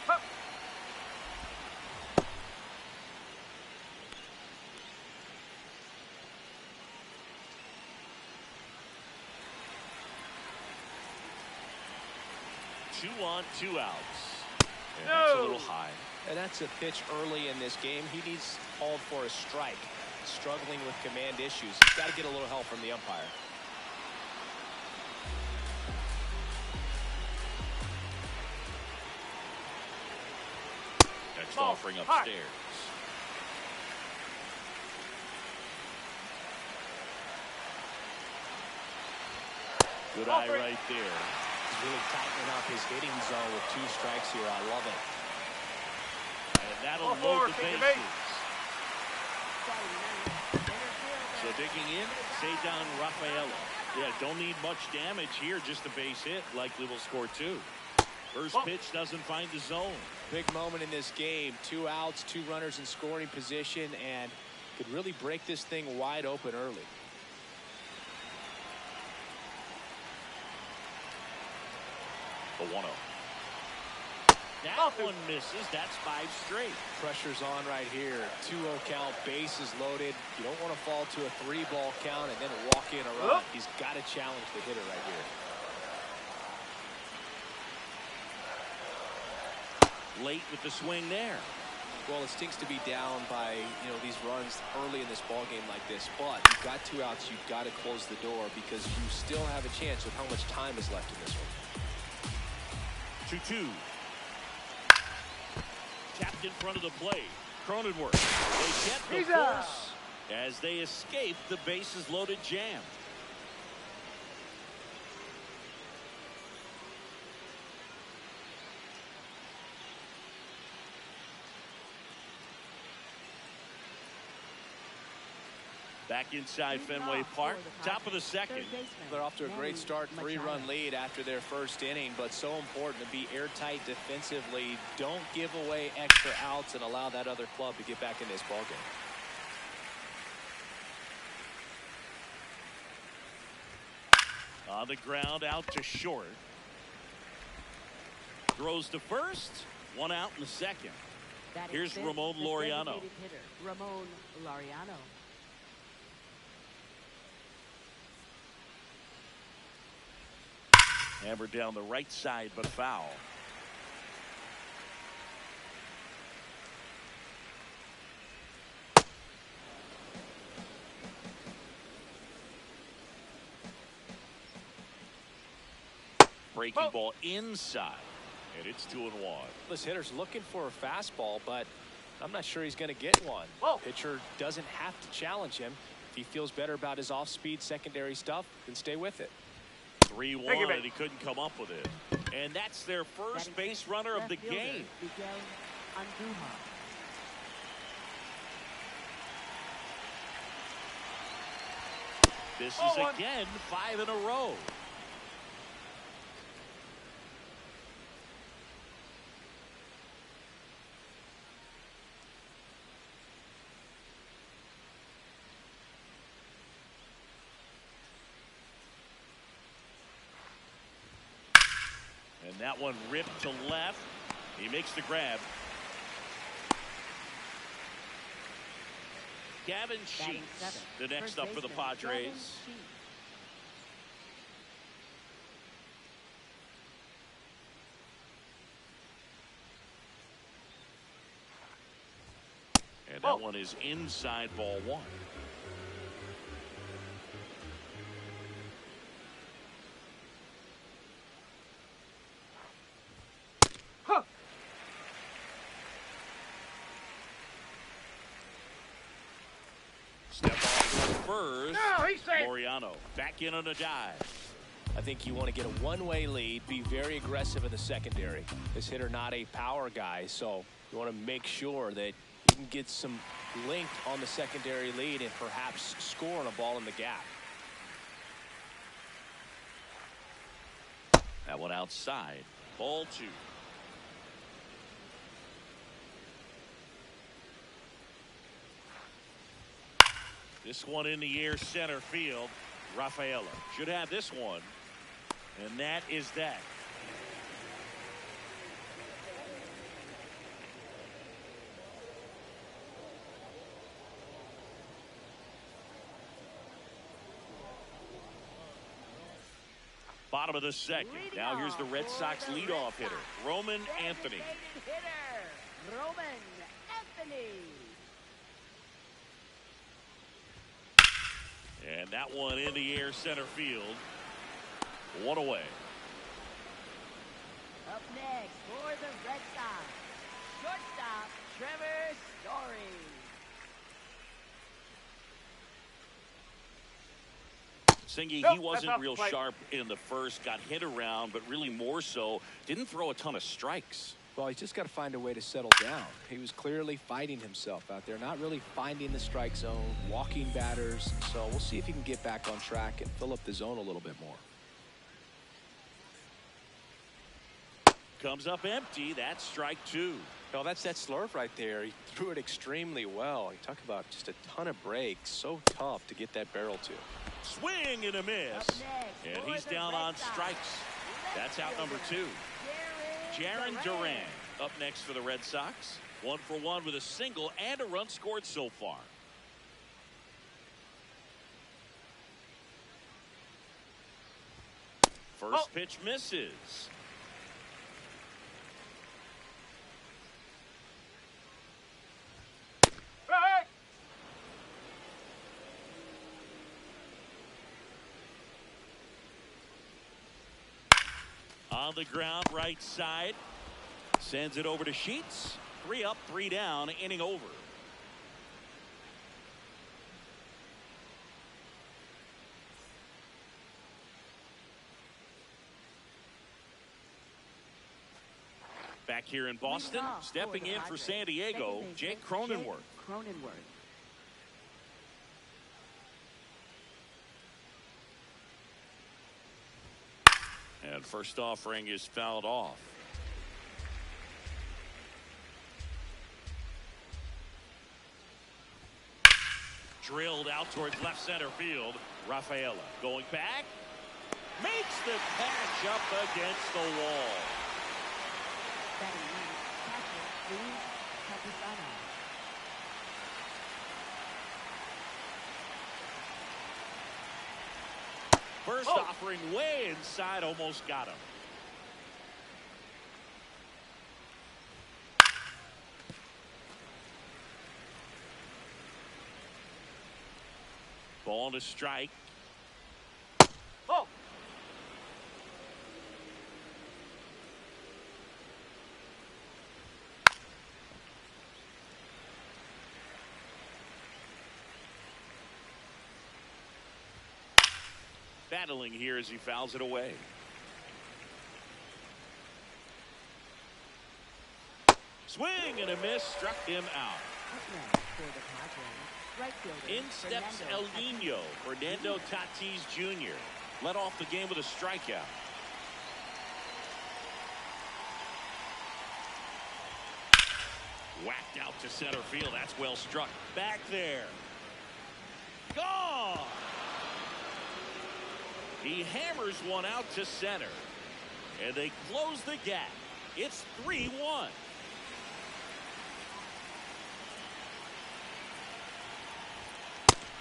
Hup. Two on, 2 outs. And that's a little high. And that's a pitch early in this game. He needs called for a strike. Struggling with command issues. He's got to get a little help from the umpire. Next Ball. offering High. upstairs. Good eye Offering. right there. He's really tightening up his hitting zone with 2 strikes here. I love it. And that'll Ball 4, load the take your bases. base. So digging in, Cedar Rafaela. Yeah, don't need much damage here, just a base hit. Likely will score 2. First pitch doesn't find the zone. Big moment in this game. 2 outs, 2 runners in scoring position, and could really break this thing wide open early. The 1-0. That one misses. That's 5 straight. Pressure's on right here. 2-0 count, bases loaded. You don't want to fall to a 3-ball count and then walk in a run. He's got to challenge the hitter right here. Late with the swing there. Well, it stinks to be down by, these runs early in this ball game like this, but you've got 2 outs. You've got to close the door because you still have a chance with how much time is left in this one. 2-2. Tapped in front of the plate. Cronenworth. They get the force as they escape the bases loaded jam. Back inside Fenway Park, top of the second. They're off to a great start, 3-run lead after their first inning, but so important to be airtight defensively. Don't give away extra outs and allow that other club to get back in this ballgame. On the ground, out to short. Throws to first, 1 out in the second. Here's Ramon Laureano. Ramon Laureano. Hammered down the right side, but foul. Breaking ball inside. And it's 2-1. This hitter's looking for a fastball, but I'm not sure he's going to get one. Pitcher doesn't have to challenge him. If he feels better about his off-speed secondary stuff, then stay with it. 3-1, and he couldn't come up with it. And that's their first base runner of the game. This is again 5 in a row. And that one ripped to left. He makes the grab. Gavin Sheets, the next up for the Padres. And that one is inside, ball 1. Step off first. No, he's safe. Laureano back in on a dive. I think you want to get a one-way lead, be very aggressive in the secondary. This hitter not a power guy, so you want to make sure that you can get some length on the secondary lead and perhaps score on a ball in the gap. That one outside. Ball 2. This one in the air, center field. Rafaela should have this one. And that is that. Bottom of the second. Now here's the Red Sox leadoff hitter, Roman Anthony. Roman Anthony. And that one in the air, center field. 1 away. Up next for the Red Sox, shortstop Trevor Story. Singy, he wasn't real sharp in the first, got hit around, but really more so, didn't throw a ton of strikes. Well, he's just got to find a way to settle down. He was clearly fighting himself out there, not really finding the strike zone, walking batters. So we'll see if he can get back on track and fill up the zone a little bit more. Comes up empty. That's strike 2. No, that's that slurve right there. He threw it extremely well. You talk about just a ton of breaks. So tough to get that barrel to. Swing and a miss. And he's down on strikes. That's out number 2. Jarren Duran up next for the Red Sox. 1 for 1 with a single and a run scored so far. First pitch misses. On the ground, right side. Sends it over to Sheets. 3 up, 3 down, inning over. Back here in Boston, stepping in for San Diego, Jake Cronenworth. And first offering is fouled off. Drilled out towards left center field. Rafaela going back. Makes the catch up against the wall. First offering way inside, almost got him. Ball to strike. battling here as he fouls it away. Swing and a miss, struck him out. In steps El Nino, Fernando Tatis Jr. Led off the game with a strikeout. Whacked out to center field. That's well struck. Back there. Gone. He hammers one out to center. And they close the gap. It's 3-1.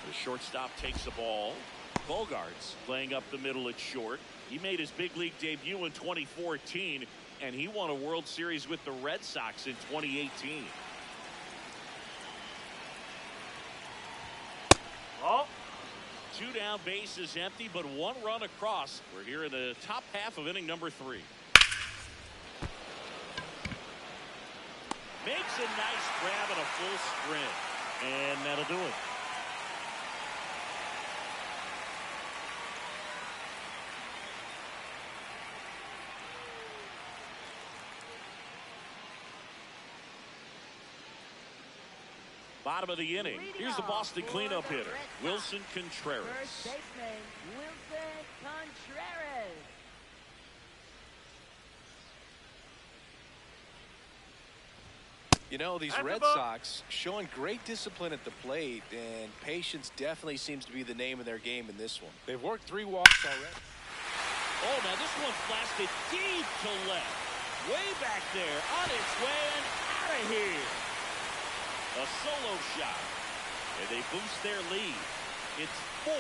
The shortstop takes the ball. Bogarts playing up the middle at short. He made his big league debut in 2014, and he won a World Series with the Red Sox in 2018. Oh. 2 down, bases empty, but 1 run across. We're here in the top half of inning number 3. Makes a nice grab and a full sprint, and that'll do it. Bottom of the inning. Here's the Boston cleanup hitter, Wilson Contreras. First baseman, Wilson Contreras. You know, these Red Sox showing great discipline at the plate, and patience definitely seems to be the name of their game in this one. They've worked 3 walks already. Oh, now this one blasted deep to left. Way back there, on its way and out of here. A solo shot, and they boost their lead. It's 4-1.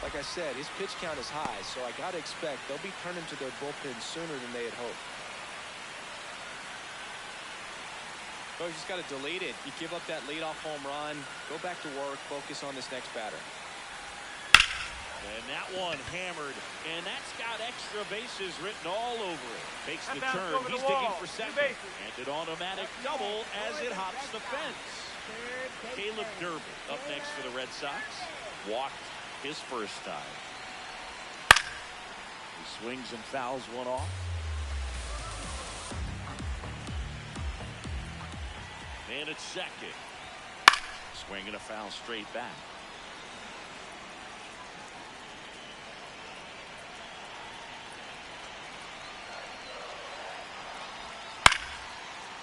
Like I said, his pitch count is high, so I got to expect they'll be turning to their bullpen sooner than they had hoped. Oh, you just got to delete it. You give up that leadoff home run, go back to work, focus on this next batter. And that one hammered, and that's got extra bases written all over it. Takes the turn, he's digging for second, and an automatic double as it hops the fence. Caleb Durbin up next for the Red Sox. Walked his first time. He swings and fouls one off. Man at second. Swing and a foul straight back.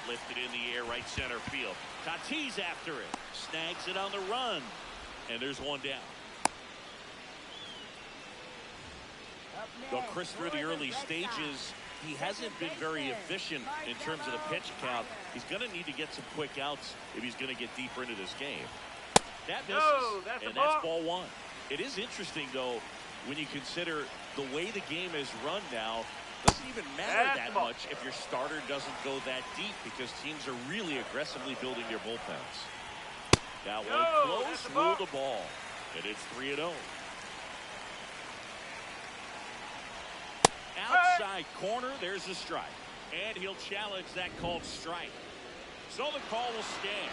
Lifted in the air, right center field. Tatis after it. Snags it on the run. And there's one down. Though Chris, through the early stages, he hasn't been very efficient in terms of the pitch count. He's going to need to get some quick outs if he's going to get deeper into this game. That misses, and that's ball 1. It is interesting, though, when you consider the way the game is run now. Doesn't even matter that much if your starter doesn't go that deep, because teams are really aggressively building their bullpens. That one close, ruled the ball, and it's 3-0. Outside corner, there's a strike, and he'll challenge that called strike. So the call will stand.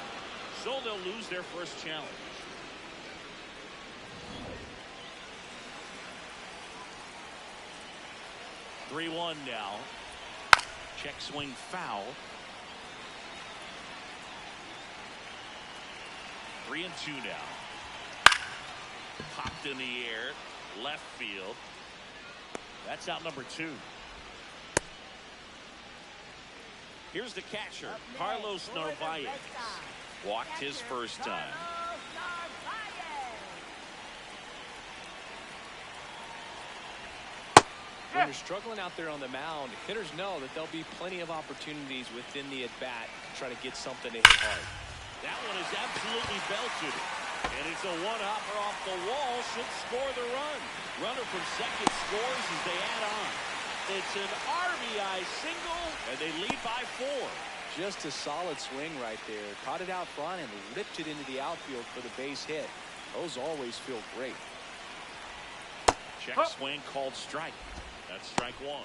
So they'll lose their first challenge. (3-1) now. Check swing foul. 3-2 now. Popped in the air, left field. That's out number 2. Here's the catcher, Carlos Narvaez. Walked his first time. When you're struggling out there on the mound, hitters know that there'll be plenty of opportunities within the at-bat to try to get something to hit hard. That one is absolutely belted. And it's a one-hopper off the wall. Should score the run. Runner from second scores as they add on. It's an RBI single, and they lead by 4. Just a solid swing right there. Caught it out front and ripped it into the outfield for the base hit. Those always feel great. Check swing called strike. That's strike 1.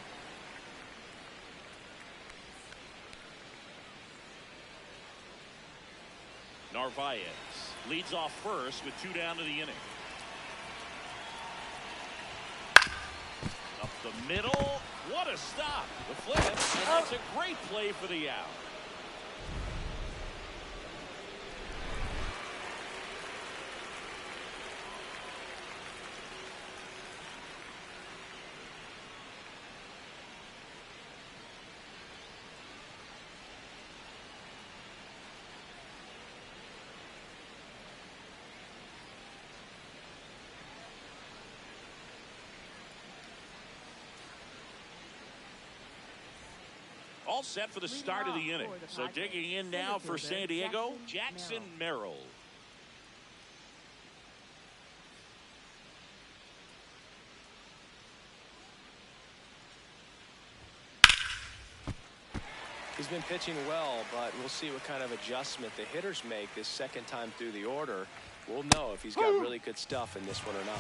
Bayas leads off first with 2 down to the inning. Up the middle. What a stop. The flip. And that's a great play for the out. All set for the start of the inning. So digging in now for San Diego, Jackson Merrill. He's been pitching well, but we'll see what kind of adjustment the hitters make this second time through the order. We'll know if he's got really good stuff in this one or not.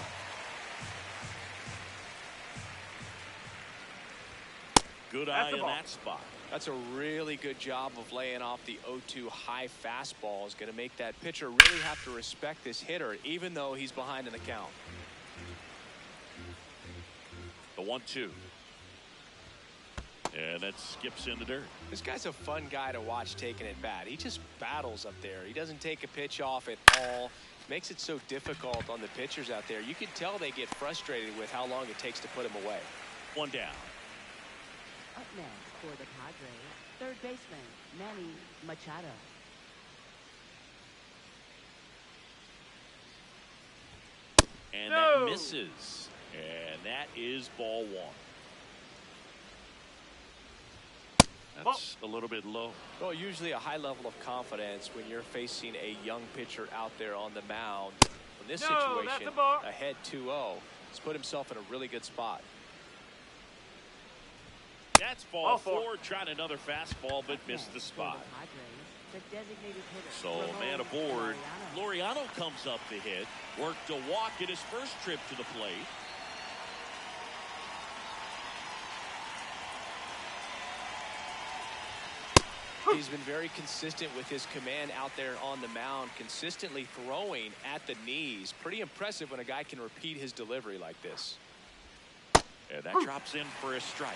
Good eye in that spot. That's a really good job of laying off the 0-2 high fastball. Is going to make that pitcher really have to respect this hitter, even though he's behind in the count. The 1-2. And that skips in the dirt. This guy's a fun guy to watch taking it bat. He just battles up there. He doesn't take a pitch off at all. Makes it so difficult on the pitchers out there. You can tell they get frustrated with how long it takes to put him away. 1 down. Up next for the Padres, third baseman, Manny Machado. And that misses. And that is ball 1. That's a little bit low. Well, usually a high level of confidence when you're facing a young pitcher out there on the mound. In this situation, ahead 2-0, he's put himself in a really good spot. That's ball 4, trying another fastball, but missed the spot. So a man aboard. Laureano comes up to hit. Worked a walk in his first trip to the plate. He's been very consistent with his command out there on the mound, consistently throwing at the knees. Pretty impressive when a guy can repeat his delivery like this. And that drops in for a strike.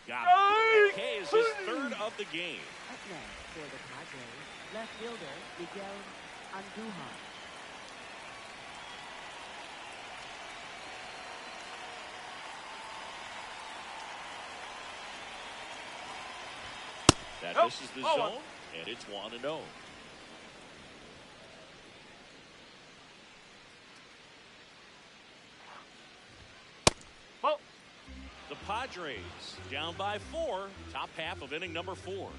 Got it. K is his 3rd of the game. Up next for the Padres, left fielder Miguel Andujar. That misses the zone, and it's 1-0. The Padres down by 4, top half of inning number 4.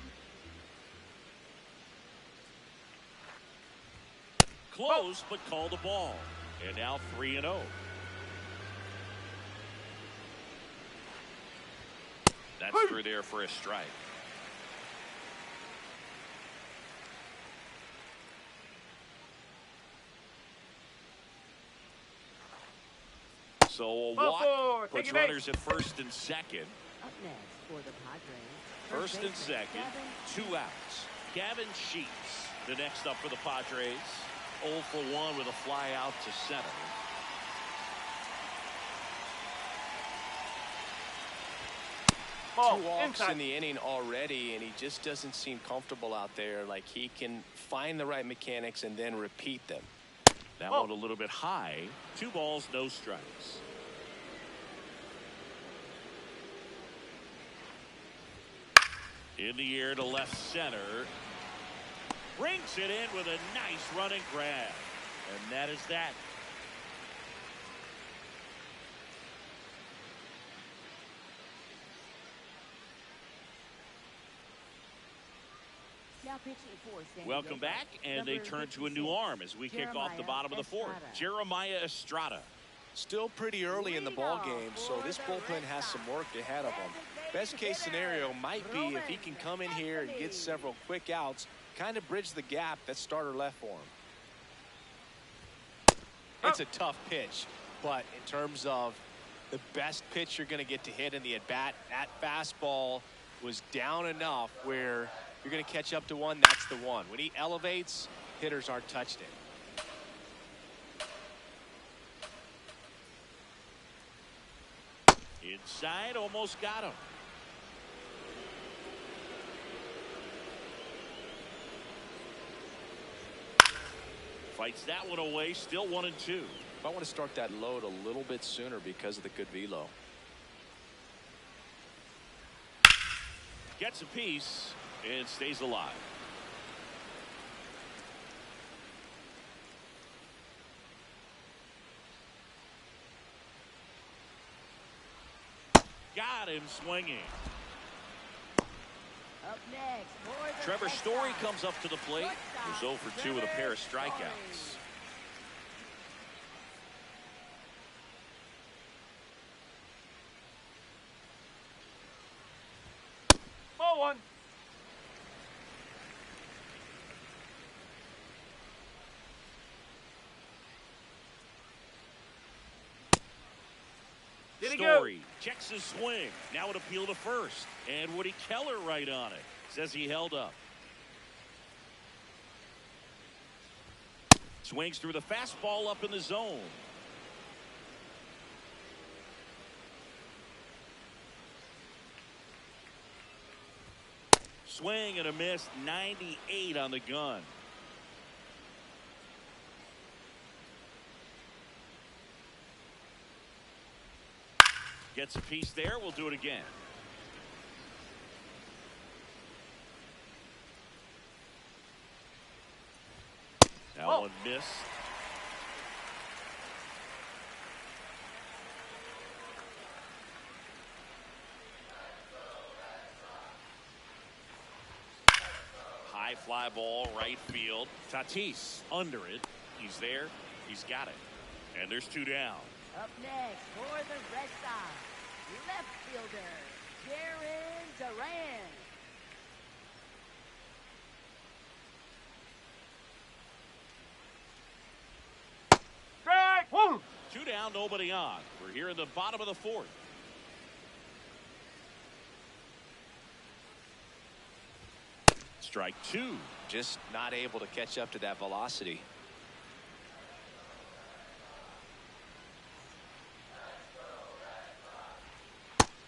Close, but called a ball. And now 3-0. That's through there for a strike. So a walk puts runners at first and second. Up next for the Padres, First and second, 2 outs. Gavin Sheets, the next up for the Padres. 0 for 1 with a fly out to center. Two walks in the inning already, and he just doesn't seem comfortable out there. Like he can find the right mechanics and then repeat them. That one a little bit high. 2 balls, no strikes. In the air to left center. Brings it in with a nice running grab. And that is that. Now pitching for San Welcome Diego, back, and they turn to a new arm as we kick off the bottom of the 4th. Jeremiah Estrada. Still pretty early in the ball game, so this bullpen has some work ahead of them. Best case scenario might be if he can come in here and get several quick outs, kind of bridge the gap that starter left for him. It's a tough pitch, but in terms of the best pitch you're going to get to hit in the at-bat. That fastball was down enough where you're going to catch up to one. That's the one. When he elevates, hitters aren't touched it. Inside, almost got him. Fights that one away, still 1-2. I want to start that load a little bit sooner because of the good velo. Gets a piece and stays alive. Got him swinging. Up next, for the Trevor Red Story Sox. comes up to the plate. He's 0 for 2 with a pair of strikeouts. Ball one. Did he go? Story checks his swing. Now an appeal to first. And Woody Keller right on it. Says he held up. Swings through the fastball up in the zone. Swing and a miss. 98 on the gun. Gets a piece there. We'll do it again. That one missed. High fly ball, right field. Tatis under it. He's there. He's got it. And there's 2 down. Up next, for the Red Sox, left fielder, Jaron Duran. Strike one. 2 down, nobody on. We're here in the bottom of the 4th. Strike 2. Just not able to catch up to that velocity.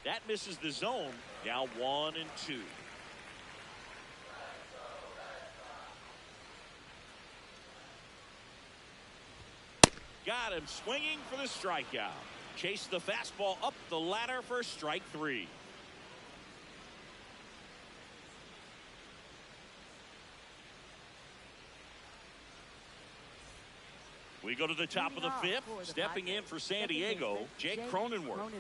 That misses the zone. Now 1-2. Got him swinging for the strikeout. Chase the fastball up the ladder for strike 3. We go to the top of the 5th. Stepping in for San Diego, Jake Cronenworth.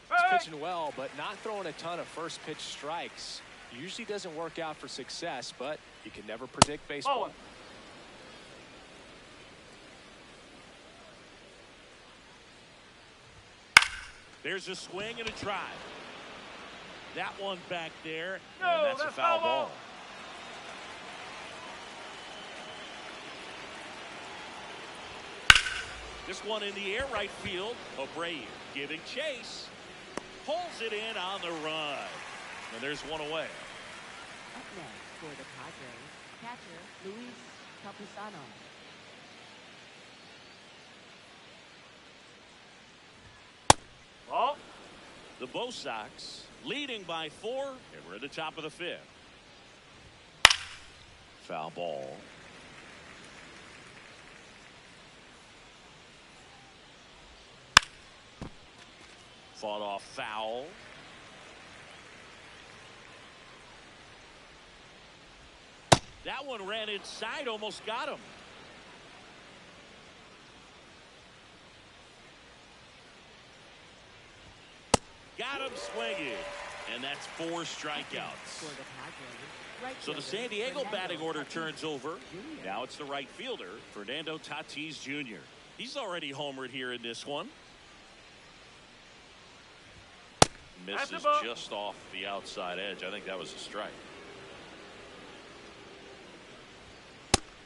He's pitching well, but not throwing a ton of first pitch strikes. Usually doesn't work out for success, but you can never predict baseball. Oh. There's a swing and a drive. That one back there, No, and that's a that's foul foul ball. ball. This one in the air, right field. Abreu giving chase. Pulls it in on the run. And there's one away. Up next, for the Padres, catcher, Luis Campusano. Ball. The Bo Sox leading by 4, and we're at the top of the 5th. Foul ball. Fought off foul. That one ran inside, almost got him. Got him swinging. And that's 4 strikeouts. So the San Diego batting order turns over. Now it's the right fielder, Fernando Tatis Jr. He's already homered here in this one. Misses just off the outside edge. I think that was a strike.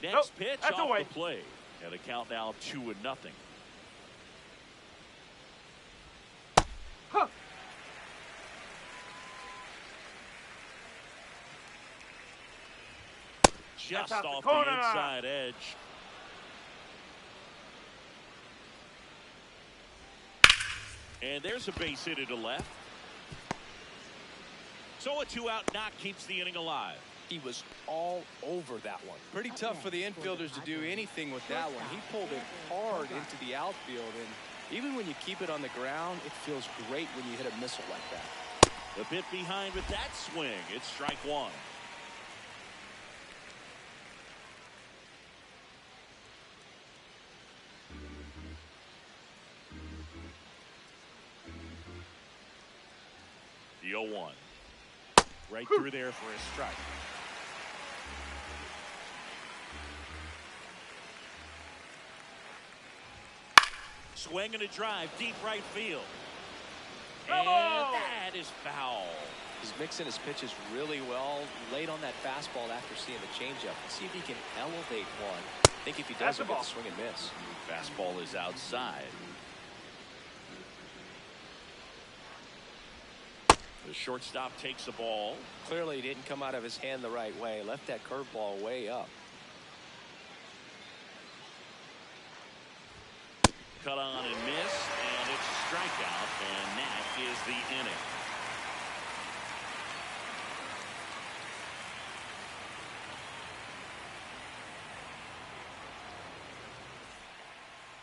Next pitch that's off away. the plate. And a count now 2-0. Huh. Just out the off corner. the inside edge. And there's a base hit to left. So a 2-out knock keeps the inning alive. He was all over that one. Pretty tough for the infielders to do anything with that one. He pulled it hard into the outfield, and even when you keep it on the ground, it feels great when you hit a missile like that. A bit behind with that swing. It's strike one. The 0-1. Right through there for a strike. Swing and a drive, deep right field. And that is foul. He's mixing his pitches really well. Late on that fastball after seeing the changeup. Let's see if he can elevate one. I think if he does, he'll get the swing and miss. Fastball is outside. The shortstop takes the ball. Clearly, he didn't come out of his hand the right way. Left that curveball way up. Cut on and miss, and it's a strikeout, and that is the inning.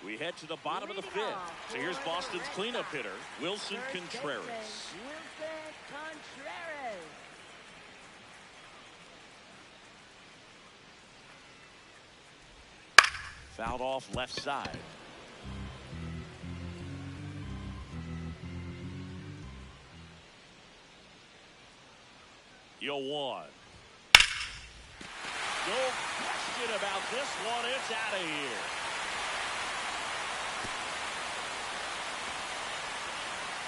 We head to the bottom of the fifth. So here's Boston's cleanup hitter, Wilson Contreras. Wilson Contreras. Fouled off left side. Yo, 1. No question about this one. It's out of here.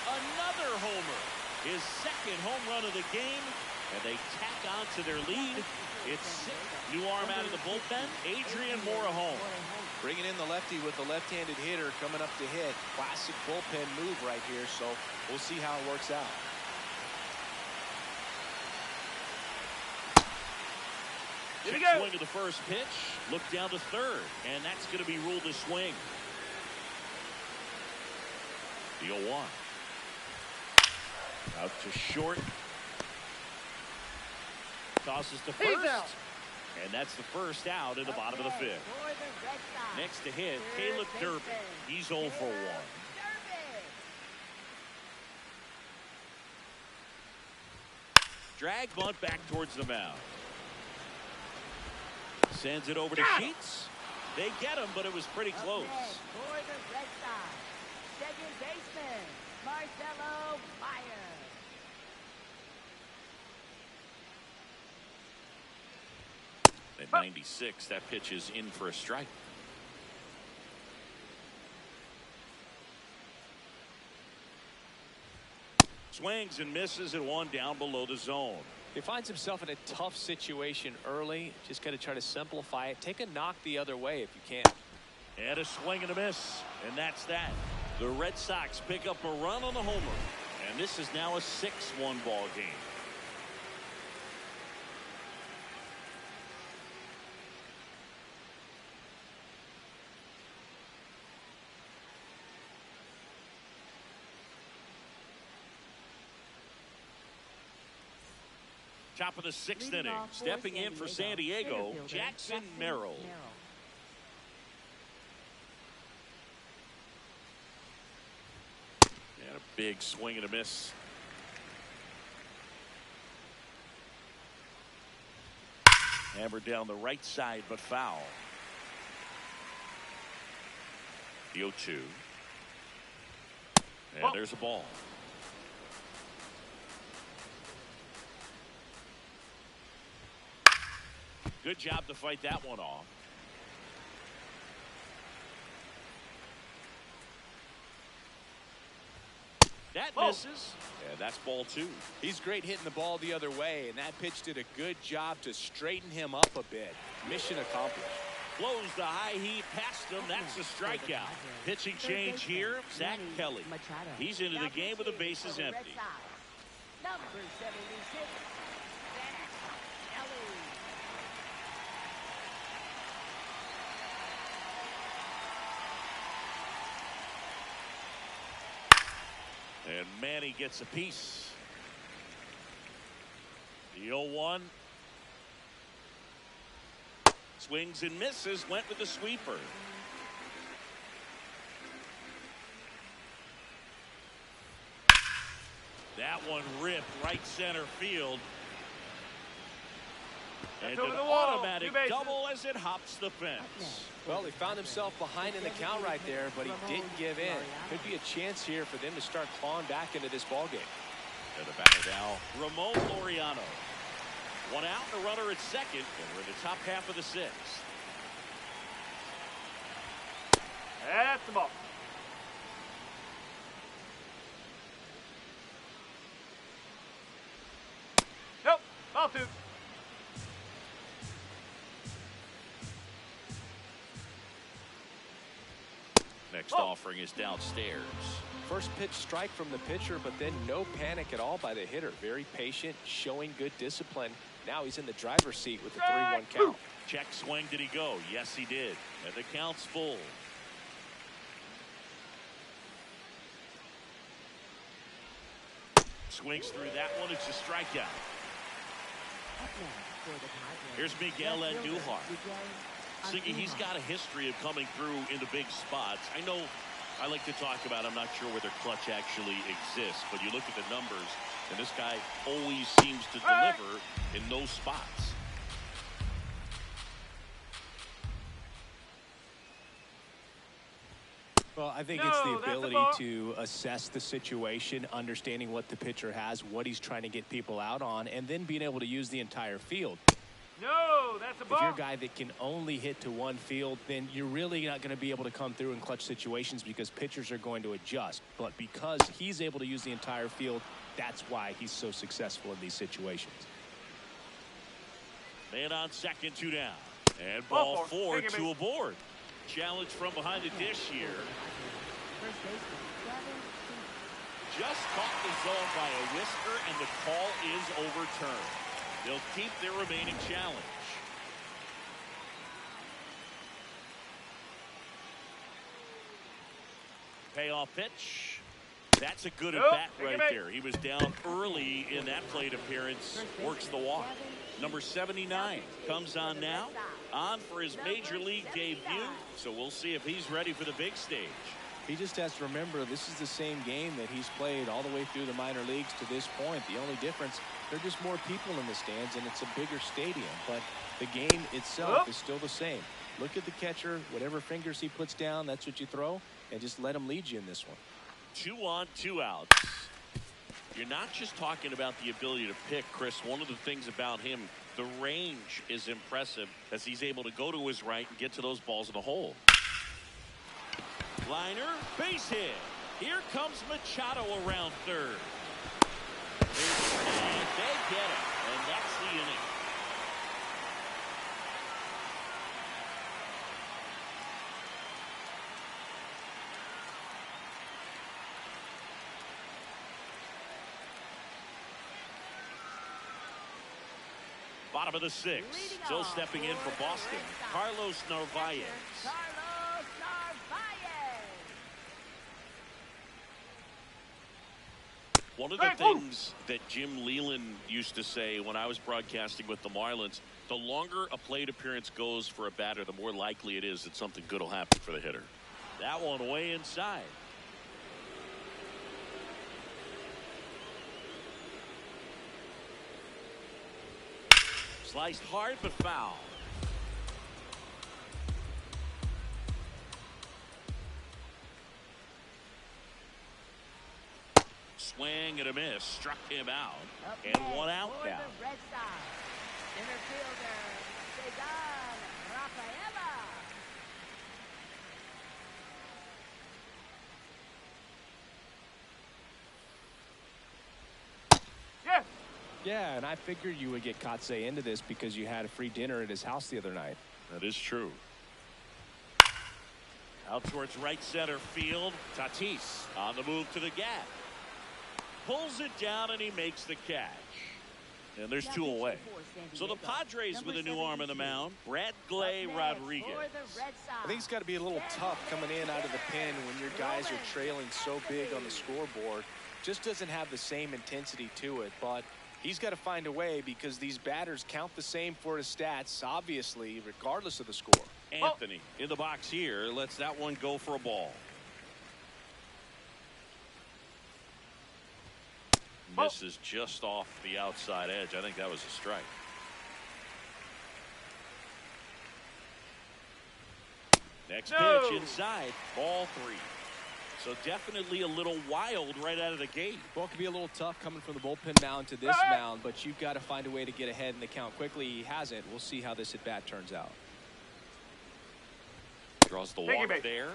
Another homer. His second home run of the game. And they tack on to their lead. It's 6. New arm out of the bullpen. Adrian Morejon. Bringing in the lefty with the left-handed hitter coming up to hit. Classic bullpen move right here, so we'll see how it works out. Check swing of the first pitch. Look down to third. And that's going to be ruled a swing. The 0-1. Out to short. Tosses to first. And that's the first out in the bottom of the fifth. Next to hit, Caleb Durbin. He's 0 for 1. Drag bunt back towards the mound. Sends it over to Sheets. They get him, but it was pretty close. For the Red Sox, second baseman, Marcelo Bayas. At 96, that pitch is in for a strike. Swings and misses at 1 down below the zone. He finds himself in a tough situation early. Just got to try to simplify it. Take a knock the other way if you can. And a swing and a miss. And that's that. The Red Sox pick up a run on the homer. And this is now a 6-1 ball game. Top of the 6th inning. Stepping in for San Diego, Jackson Merrill. And a big swing and a miss. Hammered down the right side, but foul. The 0-2. And there's a ball. Good job to fight that one off. That misses. Yeah, that's ball 2. He's great hitting the ball the other way, and that pitch did a good job to straighten him up a bit. Mission accomplished. Blows the high heat past him. That's a strikeout. Pitching change here. Zach Kelly. He's into the game with the bases empty. Number 76, Zach Kelly. And Manny gets a piece. The 0-1. Swings and misses. Went with the sweeper. That one ripped right center field. And an automatic double as it hops the fence. Well, he found himself behind in the count right there, but he didn't give in. Could be a chance here for them to start clawing back into this ballgame. And the batter now, Ramon Laureano. One out, and a runner at second, and we're in the top half of the 6th. That's the ball. Nope, ball 2. Next offering is downstairs. First pitch strike from the pitcher, but then no panic at all by the hitter. Very patient, showing good discipline. Now he's in the driver's seat with the 3-1 count. Check swing, did he go? Yes, he did. And the count's full. Swings through that one. It's a strikeout. Here's Miguel Andujar. Siggy, he's got a history of coming through in the big spots. I know I like to talk about, I'm not sure whether clutch actually exists, but you look at the numbers, and this guy always seems to deliver in those spots. Well, I think it's the ability to assess the situation, understanding what the pitcher has, what he's trying to get people out on, and then being able to use the entire field. No, that's a ball. If you're a guy that can only hit to one field, then you're really not going to be able to come through in clutch situations because pitchers are going to adjust. But because he's able to use the entire field, that's why he's so successful in these situations. Man on second, 2 down. And ball 4, 2 aboard. Challenge from behind the dish here. Just caught the zone by a whisker, and the call is overturned. They'll keep their remaining challenge. Payoff pitch. That's a good at-bat right there. He was down early in that plate appearance. Works the walk. Number 79 comes on now. On for his major league debut. So we'll see if he's ready for the big stage. He just has to remember this is the same game that he's played all the way through the minor leagues to this point. The only difference, there are just more people in the stands and it's a bigger stadium. But the game itself is still the same. Look at the catcher. Whatever fingers he puts down, that's what you throw. And just let him lead you in this one. 2 on, 2 outs. You're not just talking about the ability to pick, Chris. One of the things about him, the range is impressive as he's able to go to his right and get to those balls in the hole. Liner, base hit. Here comes Machado around third. And they get it, and that's the inning. Bottom of the 6th. Still stepping in for Boston, Carlos Narvaez. One of the things that Jim Leland used to say when I was broadcasting with the Marlins, the longer a plate appearance goes for a batter, the more likely it is that something good will happen for the hitter. That one way inside. Sliced hard but foul. Swing and a miss. Struck him out. And one out now. Center fielder, Cesar Rafaela. Yeah, and I figured you would get Katse into this because you had a free dinner at his house the other night. That is true. Out towards right center field. Tatis on the move to the gap. Pulls it down and he makes the catch. And there's two away. So the Padres with a new arm on the mound. Brad Gley Rodriguez. I think it's got to be a little tough coming in out of the pen when your guys are trailing so big on the scoreboard. Just doesn't have the same intensity to it, but he's got to find a way because these batters count the same for his stats, obviously, regardless of the score. Anthony in the box here lets that one go for a ball. Misses just off the outside edge. I think that was a strike. Next pitch inside. Ball 3. So definitely a little wild right out of the gate. Well, it could be a little tough coming from the bullpen mound to this mound, but you've got to find a way to get ahead in the count quickly. He hasn't. We'll see how this at bat turns out. Draws the walk there.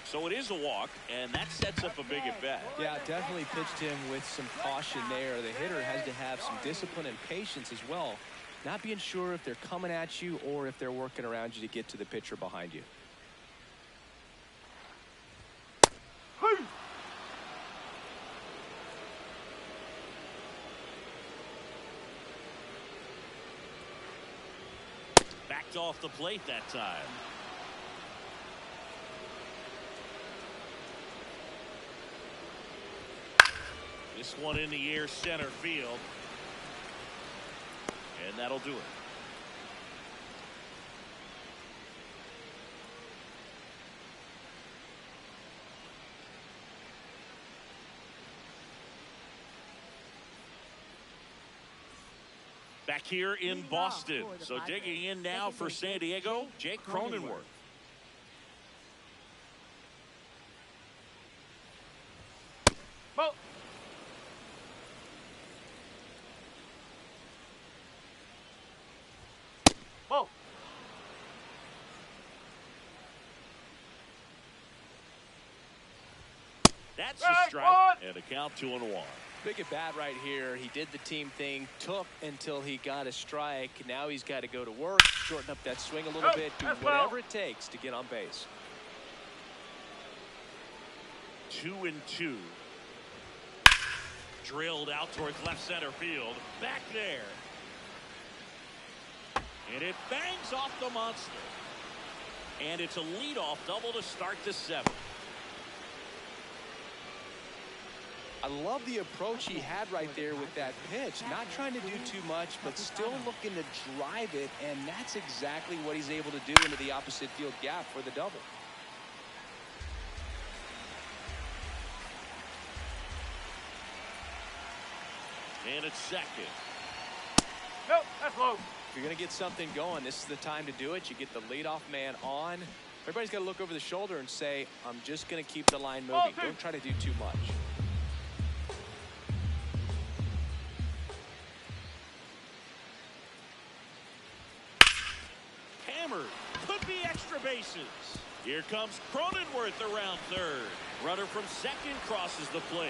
So it is a walk, and that sets up a big at bat. Yeah, definitely pitched him with some caution there. The hitter has to have some discipline and patience as well. Not being sure if they're coming at you or if they're working around you to get to the pitcher behind you. Backed off the plate that time. This one in the air center field. And that'll do it. Back here in Boston. So digging in now for San Diego, Jake Cronenworth. Ball. Ball. That's a strike. And a count 2-1. Big at bat right here. He did the team thing, took until he got a strike. Now he's got to go to work, shorten up that swing a little bit, do whatever it takes to get on base. 2-2. Drilled out towards left center field. Back there. And it bangs off the monster. And it's a leadoff double to start the 7th. I love the approach he had right there with that pitch. Not trying to do too much, but still looking to drive it, and that's exactly what he's able to do into the opposite field gap for the double. And it's second. Nope, that's low. If you're going to get something going, this is the time to do it. You get the leadoff man on. Everybody's got to look over the shoulder and say, I'm just going to keep the line moving. Don't try to do too much. Could be extra bases. Here comes Cronenworth around third. Runner from second crosses the plate.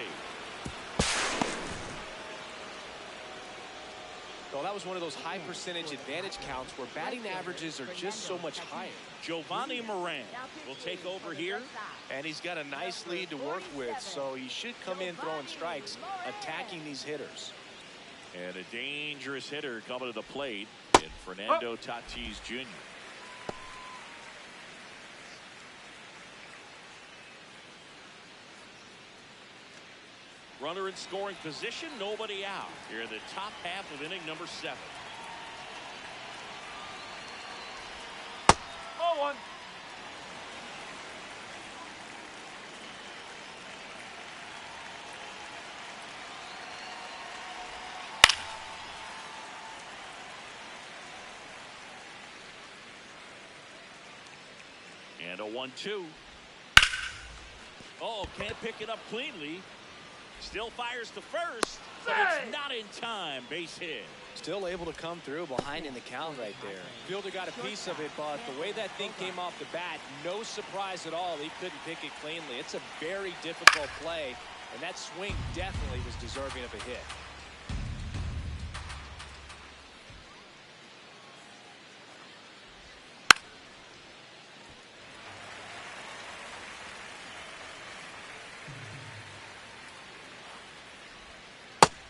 Well, that was one of those high percentage advantage counts where batting averages are just so much higher. Giovanni Moran will take over here. And he's got a nice lead to work with, so he should come in throwing strikes, attacking these hitters. And a dangerous hitter coming to the plate in Fernando Tatis Jr. Runner in scoring position, nobody out. Here in the top half of inning number 7. Ball 1. And a 1-2. Oh, can't pick it up cleanly. Still fires to first, but it's not in time. Base hit. Still able to come through behind in the count right there. Fielder got a piece of it, but the way that thing came off the bat, no surprise at all. He couldn't pick it cleanly. It's a very difficult play, and that swing definitely was deserving of a hit.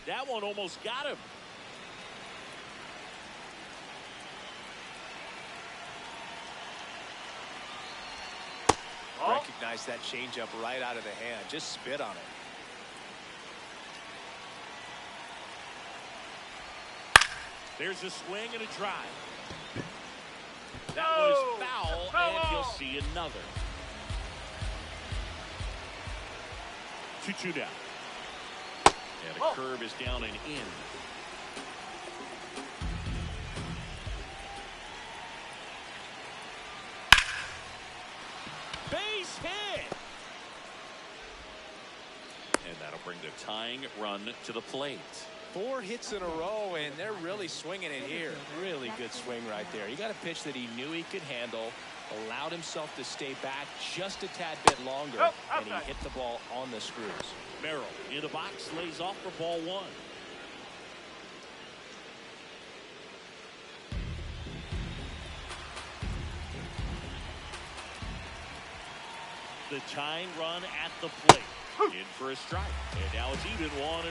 That one almost got him. Ball. Recognize that changeup right out of the hand. Just spit on it. There's a swing and a drive. That was foul, and he'll see another. 2-2 down. And a curve is down and in. Base hit. And that'll bring the tying run to the plate. 4 hits in a row, and they're really swinging it here. Really good swing right there. He got a pitch that he knew he could handle, allowed himself to stay back just a tad bit longer, and he hit the ball on the screws. Merrill in the box, lays off for ball 1. The tying run at the plate. In for a strike. And now it's even 1-1.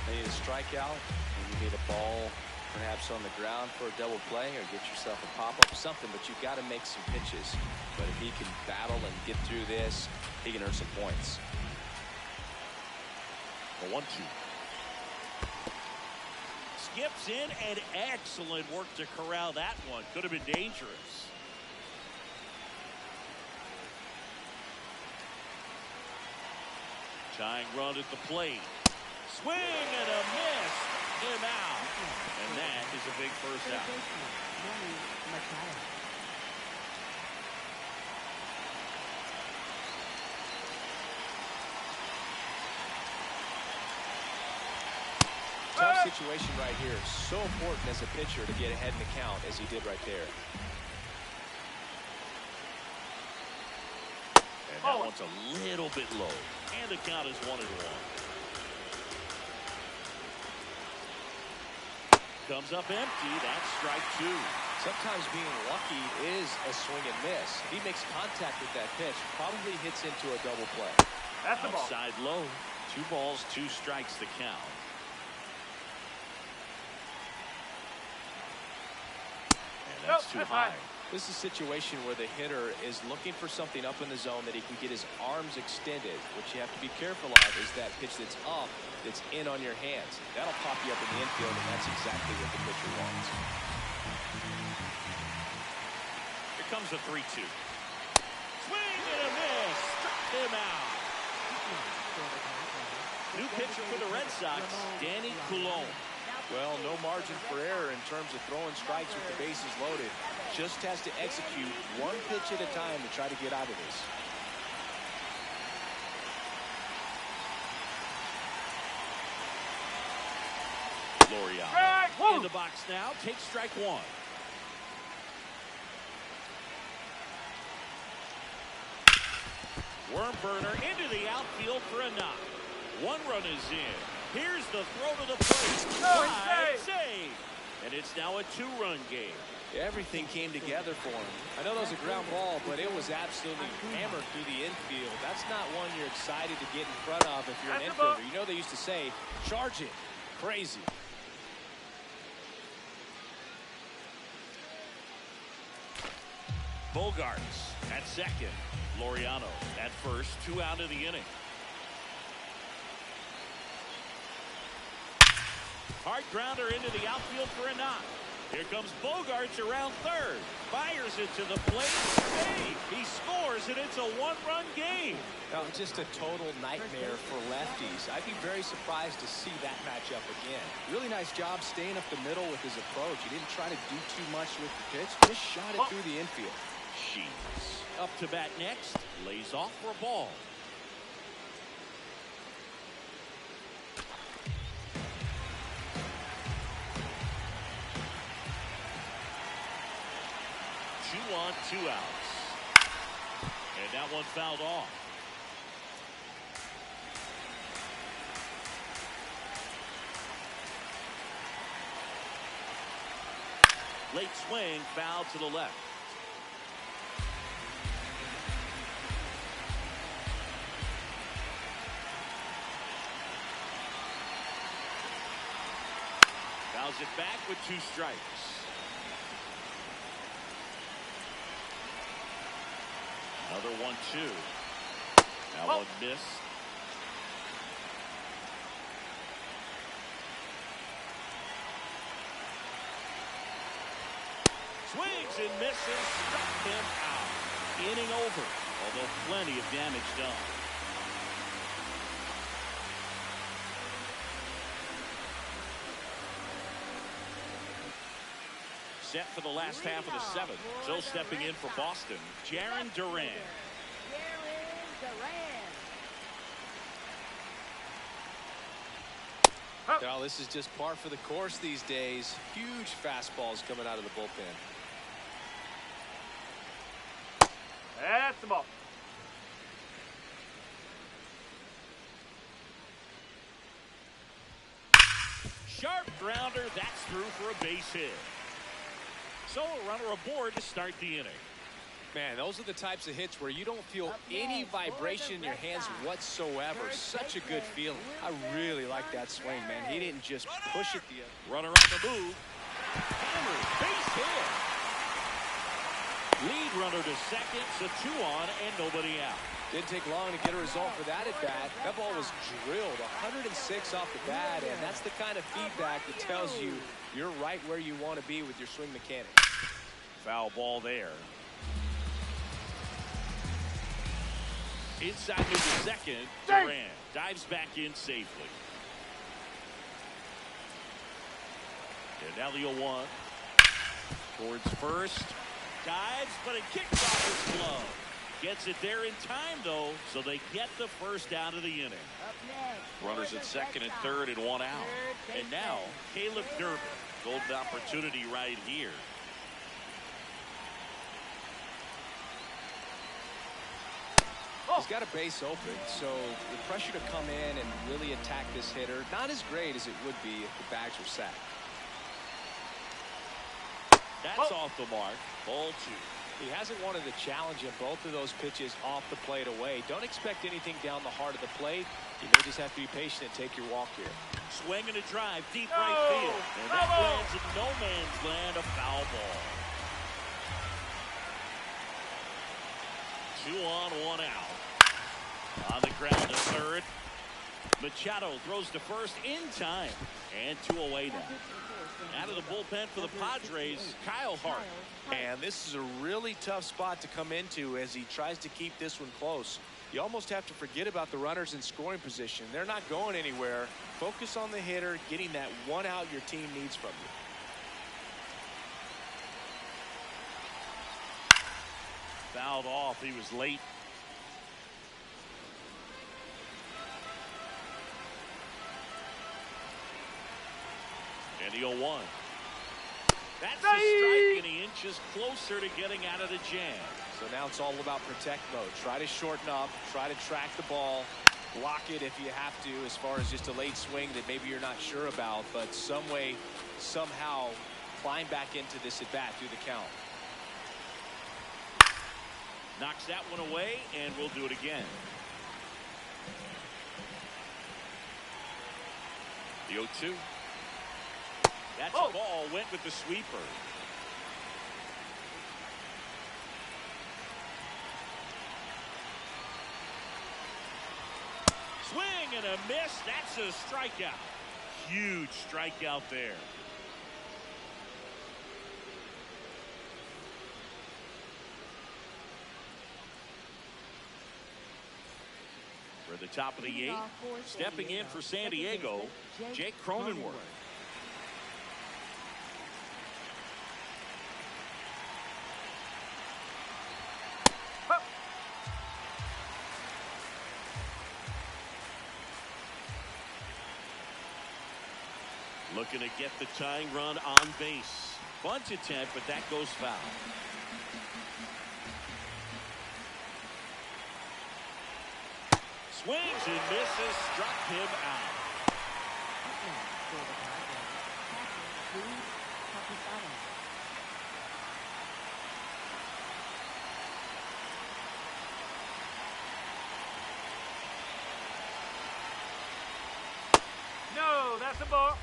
You need a strikeout, and you need a ball perhaps on the ground for a double play, or get yourself a pop-up or something, but you've got to make some pitches. But if he can battle and get through this, he can earn some points. The 1-2. Skips in, and excellent work to corral that one. Could have been dangerous. Tying run at the plate. Swing and a miss. Him out. And that is a big first out. Tough situation right here. So important as a pitcher to get ahead in the count as he did right there. And that one's a little bit low. And the count is 1-1. Comes up empty. That's strike 2. Sometimes being lucky is a swing and miss. If he makes contact with that pitch, probably hits into a double play. That's the ball. Outside low. 2 balls, 2 strikes the count. And that's too high. This is a situation where the hitter is looking for something up in the zone that he can get his arms extended. What you have to be careful of is that pitch that's up, that's in on your hands. That'll pop you up in the infield, and that's exactly what the pitcher wants. Here comes a 3-2. Swing and a miss. Struck him out. New pitcher for the Red Sox, Danny Coulomb. Well, no margin for error in terms of throwing strikes with the bases loaded. Just has to execute one pitch at a time to try to get out of this. Laureano in the box now. Takes strike 1. Worm burner into the outfield for a knock. 1 run is in. Here's the throw to the plate. Right save. And it's now a 2-run game. Everything came together for him. I know that was a ground ball, but it was absolutely hammered through the infield. That's not one you're excited to get in front of if you're an infielder. You know they used to say, charge it. Crazy. Bogarts at second. Laureano at first. 2 out of the inning. Hard grounder into the outfield for a knock. Here comes Bogarts around third. Fires it to the plate. Hey, he scores, and it's a 1-run game. Now, just a total nightmare for lefties. I'd be very surprised to see that matchup again. Really nice job staying up the middle with his approach. He didn't try to do too much with the pitch. Just shot it through the infield. Sheets up to bat next. Lays off for a ball. Two on, 2 outs. And that one fouled off. Late swing, foul to the left. Fouls it back with 2 strikes. Another 1-2. That one missed. Swings and misses, struck him out. Inning over, although plenty of damage done. Set for the last half of the 7th. So stepping in for Boston, Jarren Duran. Now, this is just par for the course these days. Huge fastballs coming out of the bullpen. That's the ball. Sharp grounder, that's through for a base hit. So a runner aboard to start the inning. Man, those are the types of hits where you don't feel any vibration in your hands whatsoever. Such a good feeling. I really like that swing, man. He didn't just push it the other. Runner on the move. Hammered, base hit. Lead runner to second, so 2 on and nobody out. Didn't take long to get a result for that at bat. That ball was drilled 106 off the bat, and that's the kind of feedback that tells you you're right where you want to be with your swing mechanics. Foul ball there. Inside move to second. Duran dives back in safely. And now the 0-1. Towards first. Dives, but it kicks off his glove. Gets it there in time, though, so they get the first out of the inning. Runners at second and third and 1 out. And now, Caleb Durbin. Golden opportunity right here. He's got a base open, so the pressure to come in and really attack this hitter, not as great as it would be if the bags were sacked. That's off the mark. Ball 2. He hasn't wanted the challenge in both of those pitches off the plate away. Don't expect anything down the heart of the plate. You may just have to be patient and take your walk here. Swing and a drive, deep right field. And that lands in no man's land, a foul ball. 2 on, 1 out. On the ground to third. Machado throws to first in time. And 2 away now. Out of the bullpen for the Padres, Kyle Hart. And this is a really tough spot to come into as he tries to keep this one close. You almost have to forget about the runners in scoring position. They're not going anywhere. Focus on the hitter, getting that 1 out your team needs from you. Fouled off. He was late. And the 0-1. That's a strike, and he inches closer to getting out of the jam. So now it's all about protect mode. Try to shorten up, try to track the ball, block it if you have to, as far as just a late swing that maybe you're not sure about, but some way, somehow climb back into this at bat through the count. Knocks that one away, and we'll do it again. The 0-2. That's a ball, went with the sweeper. Swing and a miss. That's a strikeout. Huge strikeout there. For the top of the 8th, stepping in for San Diego, Jake Cronenworth. Looking to get the tying run on base. Bunt attempt, but that goes foul. Swings and misses, struck him out. No, that's a ball.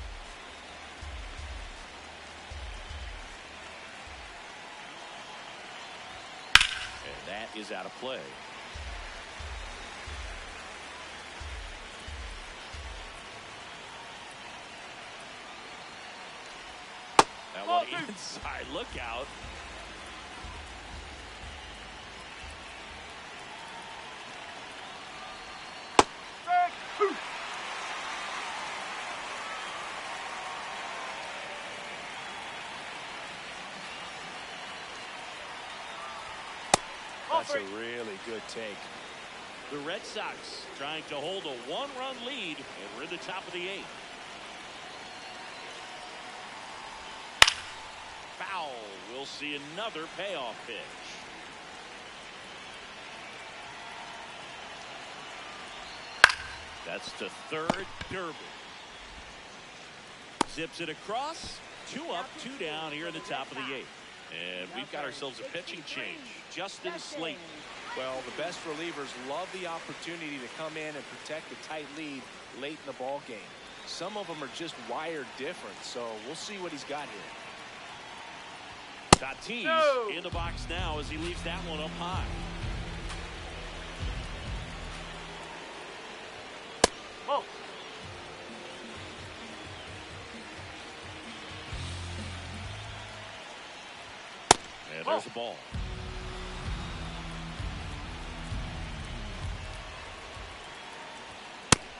That is out of play. That one inside. Look out. That's a really good take. The Red Sox trying to hold a one-run lead, and we're in the top of the 8th. Foul. We'll see another payoff pitch. That's to third. Derby zips it across. 2 up, 2 down here in the top of the 8th. And we've got ourselves a pitching change. Justin Slate. Well, the best relievers love the opportunity to come in and protect a tight lead late in the ball game. Some of them are just wired different, so we'll see what he's got here. Tatis in the box now as he leaves that one up high. Oh. And there's the ball.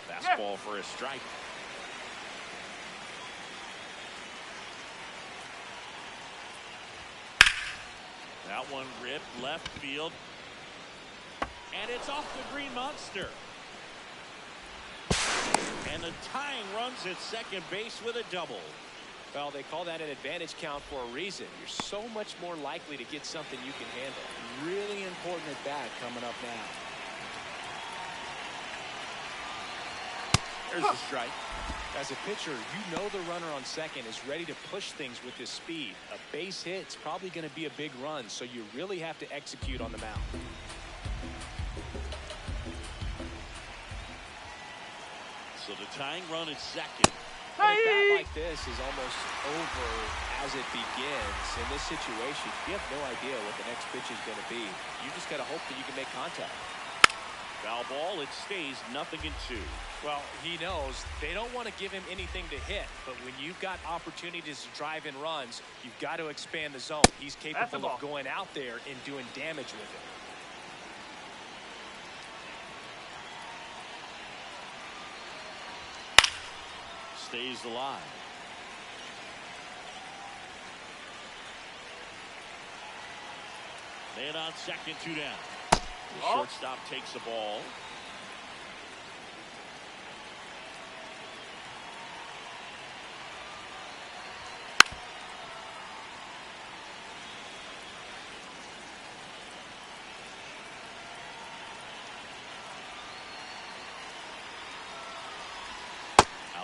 Fastball for a strike. That one ripped left field. And it's off the Green Monster. And the tying runs at second base with a double. Well, they call that an advantage count for a reason. You're so much more likely to get something you can handle. Really important at bat coming up now. There's the strike. As a pitcher, you know the runner on second is ready to push things with his speed. A base hit's probably going to be a big run, so you really have to execute on the mound. So the tying run is second. And a bat like this is almost over as it begins. In this situation, you have no idea what the next pitch is going to be. You just got to hope that you can make contact. Foul ball, it stays 0-2. Well, he knows they don't want to give him anything to hit, but when you've got opportunities to drive in runs, you've got to expand the zone. He's capable of going out there and doing damage with it. Stays alive. Man on second, 2 down. The shortstop takes the ball.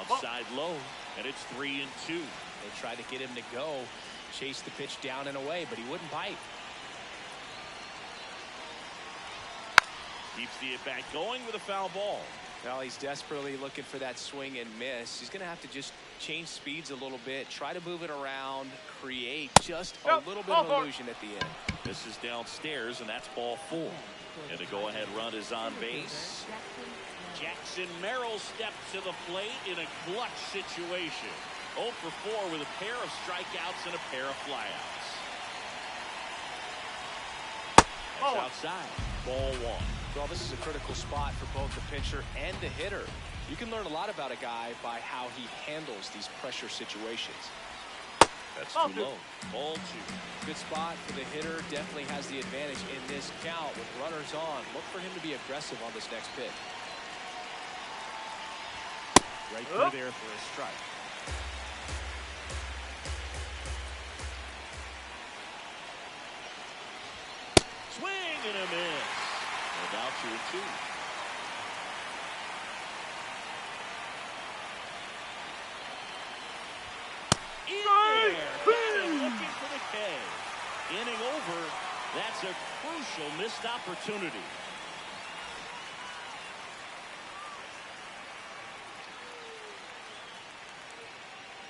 Outside low, and it's 3-2. They tried to get him to go, chase the pitch down and away, but he wouldn't bite. Keeps the at-bat going with a foul ball. Well, he's desperately looking for that swing and miss. He's going to have to just change speeds a little bit, try to move it around, create just a little bit of illusion at the end. This is downstairs, and that's ball 4. And the go-ahead run is on base. Jackson Merrill steps to the plate in a clutch situation. 0 for 4 with a pair of strikeouts and a pair of flyouts. That's outside. Ball 1. Well, this is a critical spot for both the pitcher and the hitter. You can learn a lot about a guy by how he handles these pressure situations. That's too low. Ball 2. Good spot for the hitter. Definitely has the advantage in this count with runners on. Look for him to be aggressive on this next pitch. Right through there for a strike. Swing and a miss. And now 2-2. In there. And looking for the K. Inning over. That's a crucial missed opportunity.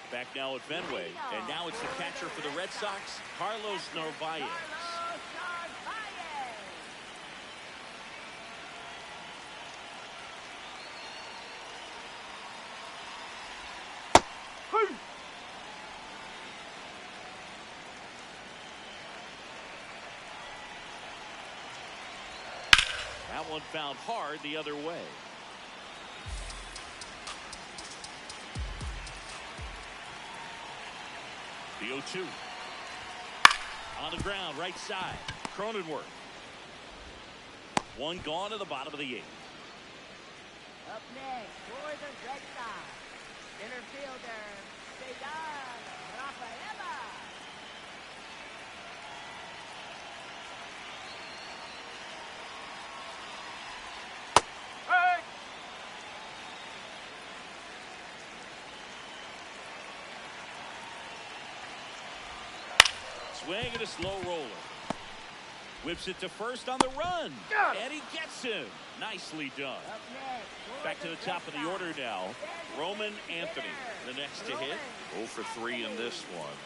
Back now at Fenway, and now it's the catcher for the Red Sox, Carlos Narvaez. That one found hard the other way. The 0-2. On the ground, right side. Cronenworth. One gone to the bottom of the 8th. Up next, for the red side, center fielder, Rafaela. Hey! Swing and a slow roller. Whips it to first on the run. And he gets him. Nicely done. Up next, Back to the top of the order now. Roman Anthony, the next to hit. 0 for 3 in this one.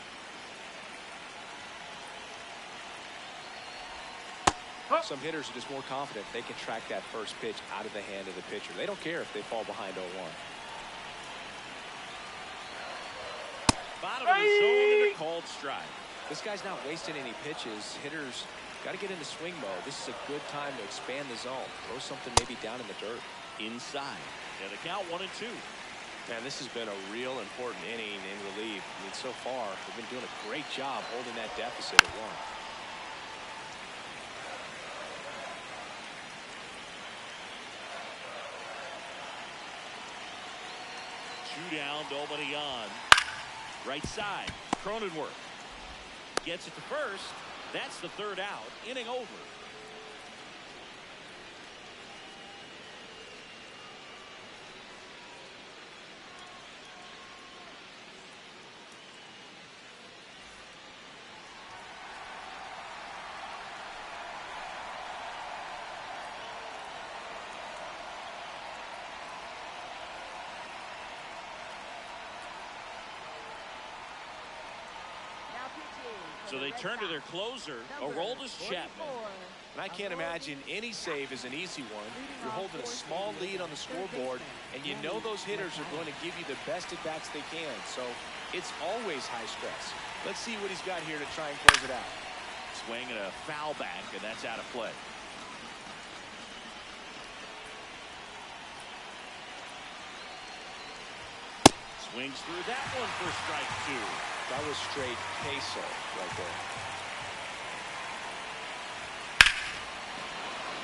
Some hitters are just more confident they can track that first pitch out of the hand of the pitcher. They don't care if they fall behind 0-1. Bottom of the zone and a called strike. This guy's not wasting any pitches. Hitters got to get into swing mode. This is a good time to expand the zone. Throw something maybe down in the dirt. Inside. And the count 1-2. Man, this has been a real important inning in relief. I mean, so far, they've been doing a great job holding that deficit at 1. Two down, nobody on. Right side, Cronenworth. Gets it to first. That's the 3rd out. Inning over. So they turn to their closer, Aroldis Chapman. And I can't imagine any save is an easy one. You're holding a small lead on the scoreboard, and you know those hitters are going to give you the best at-bats they can. So it's always high stress. Let's see what he's got here to try and close it out. Swing and a foul back, and that's out of play. Swings through that one for strike 2. That was straight queso right there.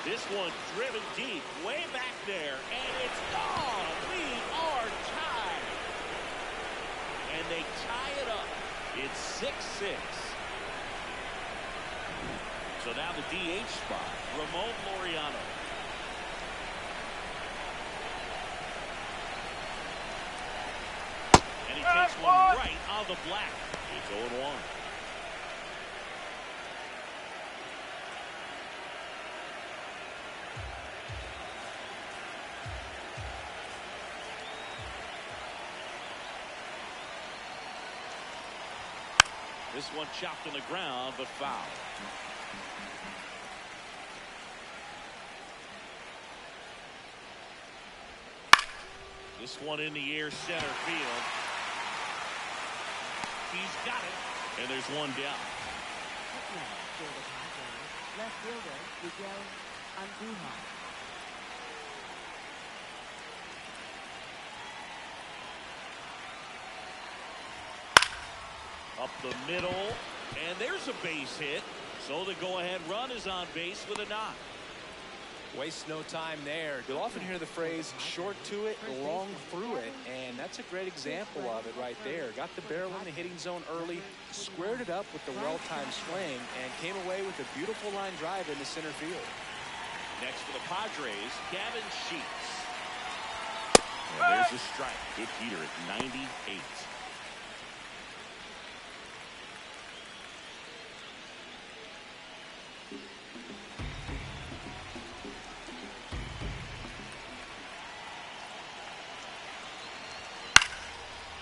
This one driven deep, way back there, and it's gone. We are tied. And they tie it up. It's 6-6. So now the DH spot, Ramon Laureano. And he takes one right on the black. It's 0-1. This one chopped on the ground, but foul. This one in the air, center field. He's got it, and there's one down. Left fielder, Miguel Andujar. Up the middle, and there's a base hit. So the go-ahead run is on base with a knock. Waste no time there. You'll often hear the phrase short to it, long through it, and that's a great example of it right there. Got the barrel in the hitting zone early, squared it up with the well-timed swing, and came away with a beautiful line drive into center field. Next for the Padres, Gavin Sheets. And there's a strike. Good heater at 98.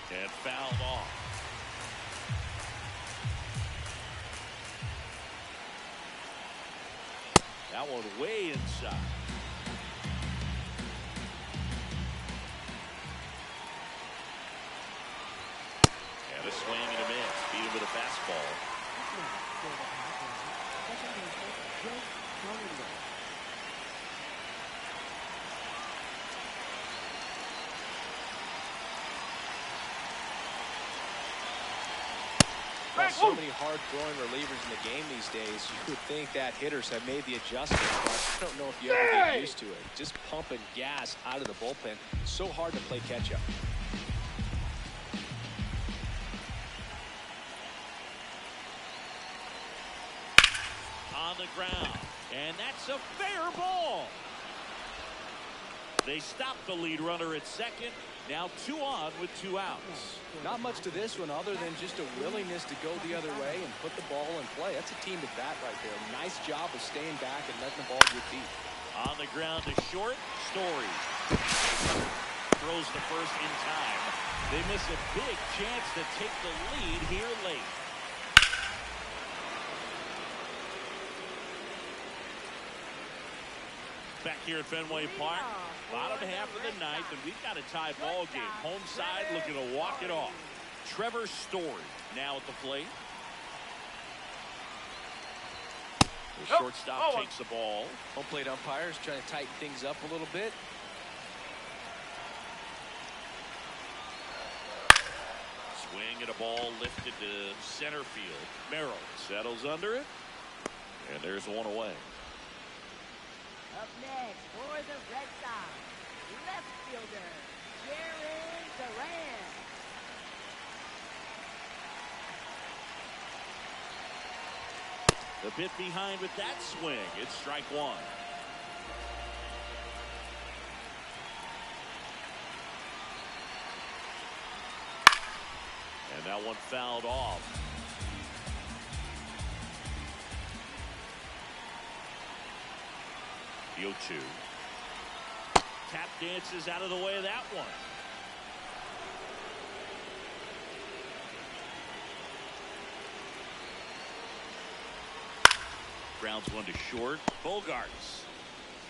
And fouled off. That one way inside. And a swing and a miss. Beat him with a fastball. so many hard-throwing relievers in the game these days, you would think that hitters have made the adjustment, but I don't know if you ever get used to it. Just pumping gas out of the bullpen. So hard to play catch-up. On the ground, and that's a fair ball. They stop the lead runner at second. Now 2 on with 2 outs. Not much to this one other than just a willingness to go the other way and put the ball in play. That's a team at bat right there. Nice job of staying back and letting the ball get deep. On the ground to short, Story throws the first in time. They miss a big chance to take the lead here late. Back here at Fenway Park, bottom half of the ninth, and we've got a tie ball game. Home side looking to walk it off. Trevor Story now at the plate. The shortstop takes the ball. Home plate umpires trying to tighten things up a little bit. Swing and a ball lifted to center field. Merrill settles under it, and there's one away. Up next for the Red Sox, left fielder, Jaron Duran. A bit behind with that swing. It's strike 1. And that one fouled off. The 0-2. Tap dances out of the way of that one. Grounds one to short. Bogarts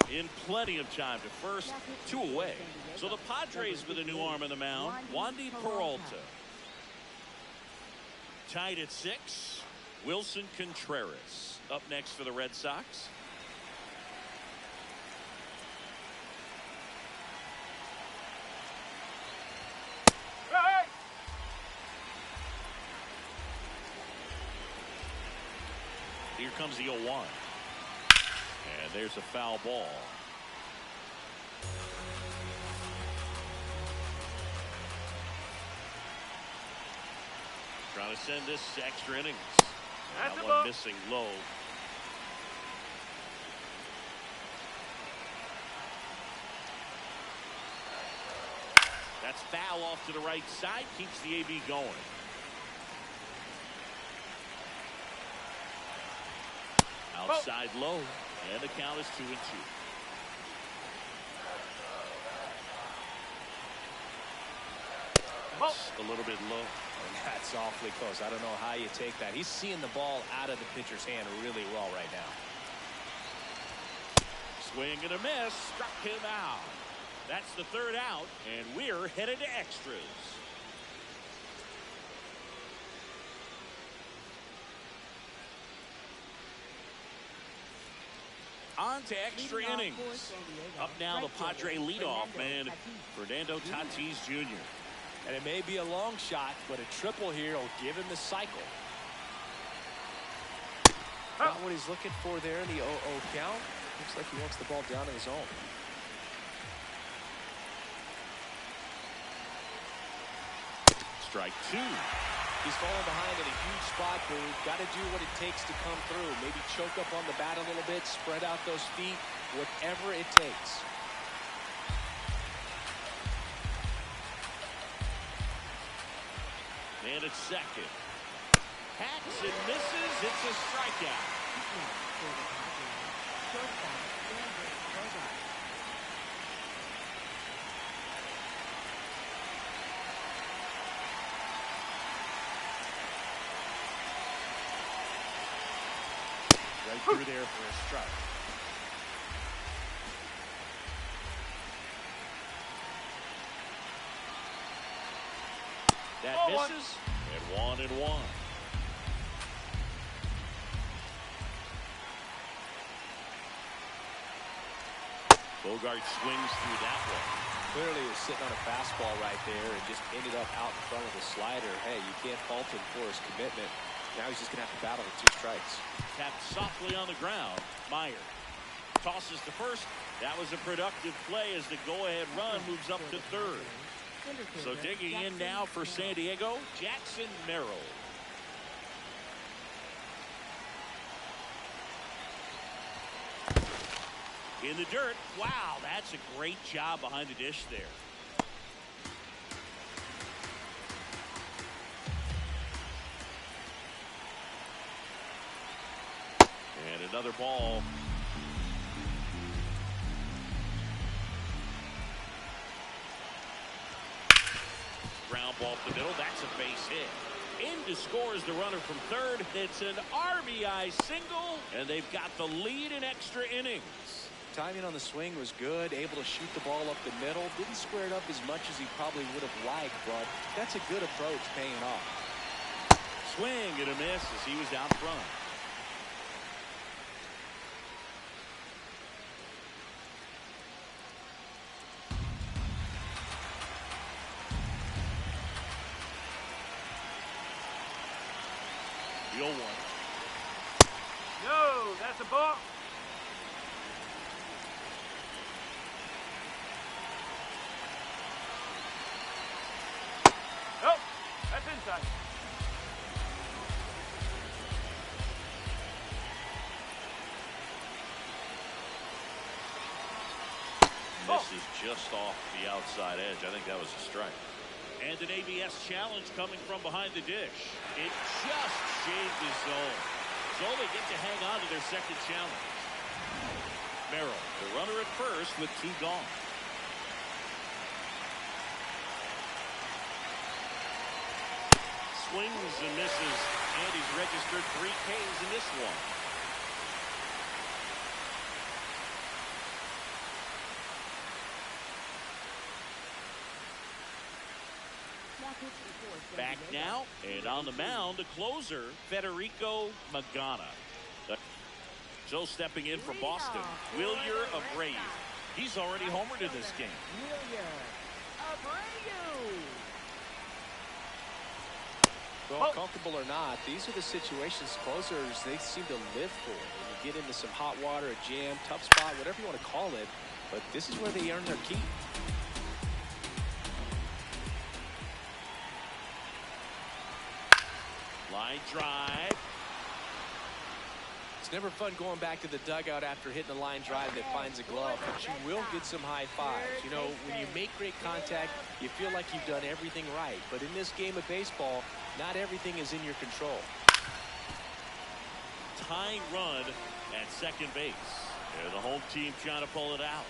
in plenty of time to first. 2 away. So the Padres with a new arm in the mound. Wandy Peralta. Tied at 6. Wilson Contreras up next for the Red Sox. Here comes the 0-1. And there's a foul ball. Trying to send this to extra innings. That one missing low. That's foul off to the right side. Keeps the AB going. Outside low, and the count is 2-2. That's a little bit low. And that's awfully close. I don't know how you take that. He's seeing the ball out of the pitcher's hand really well right now. Swing and a miss. Struck him out. That's the 3rd out, and we're headed to extras. On to extra innings. Up now the Padre leadoff man, Fernando Tatis Jr. And it may be a long shot, but a triple here will give him the cycle. Not what he's looking for there in the 0-0 count. Looks like he wants the ball down in his zone. Strike 2. He's falling behind in a huge spot, Boone. Got to do what it takes to come through. Maybe choke up on the bat a little bit, spread out those feet, whatever it takes. And at second. Hacks and misses. It's a strikeout. Right through there for a strike. That misses. And 1-1. Bogart swings through that one. Clearly he was sitting on a fastball right there and just ended up out in front of the slider. Hey, you can't fault him for his commitment. Now he's just going to have to battle with 2 strikes. Tapped softly on the ground. Meyer tosses to first. That was a productive play as the go-ahead run moves up to third. So digging in now for San Diego, Jackson Merrill. In the dirt. Wow, that's a great job behind the dish there. And another ball. Ground ball up the middle. That's a base hit. In to score is the runner from third. It's an RBI single, and they've got the lead in extra innings. Timing on the swing was good, able to shoot the ball up the middle. Didn't square it up as much as he probably would have liked, but that's a good approach paying off. Swing and a miss as he was out front. The 0-1. No, that's a ball. Oh, that's inside. This is just off the outside edge. I think that was a strike. And an ABS challenge coming from behind the dish. It just shaved his zone. So they get to hang on to their second challenge. Merrill, the runner at first with 2 gone. Swings and misses, and he's registered 3 Ks in this one. Back now, and on the mound, the closer, Federico Magana. So stepping in for Boston, Wilyer Abreu. He's already homered in this game. Well, comfortable or not, these are the situations closers they seem to live for. When you get into some hot water, a jam, tough spot, whatever you want to call it, but this is where they earn their keep. Line drive. It's never fun going back to the dugout after hitting a line drive that finds a glove, but you will get some high fives. You know, when you make great contact, you feel like you've done everything right. But in this game of baseball, not everything is in your control. Tying run at second base. And the home team trying to pull it out.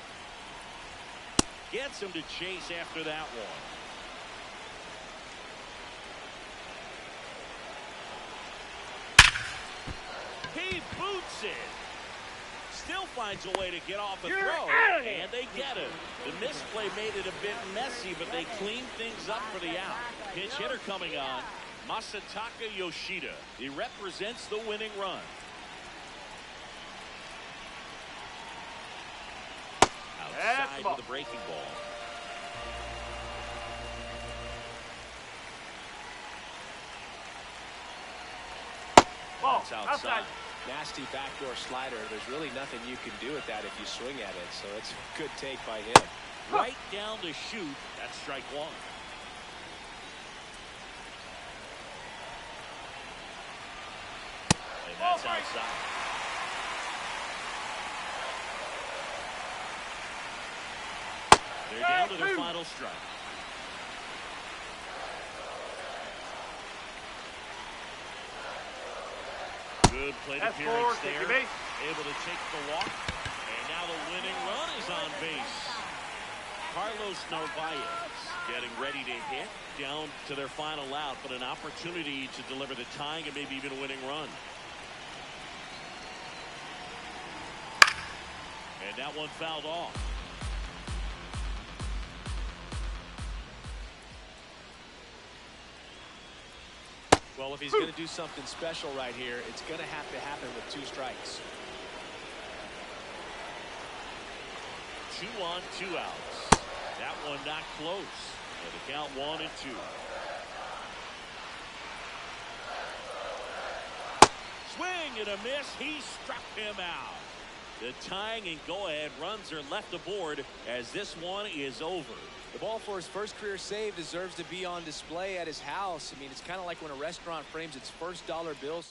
Gets him to chase after that one. He boots it. Still finds a way to get off a throw, and they get it. The misplay made it a bit messy, but they cleaned things up for the out. Pitch hitter coming on, Masataka Yoshida. He represents the winning run. Outside with a breaking ball. That's outside. Nasty backdoor slider. There's really nothing you can do with that if you swing at it, so it's a good take by him. Right down to shoot. That's strike 1. And that's outside. They're down to their final strike. Good plate appearance there. Able to take the walk. And now the winning run is on base. Carlos Narvaez getting ready to hit down to their final out, but an opportunity to deliver the tying and maybe even a winning run. And that one fouled off. Well, if he's going to do something special right here, it's going to happen with 2 strikes. 2 on, 2 outs. That one not close. And the count 1-2. and a miss. He struck him out. The tying and go-ahead runs are left aboard as this one is over. The ball for his first career save deserves to be on display at his house. I mean, it's kind of like when a restaurant frames its first dollar bill.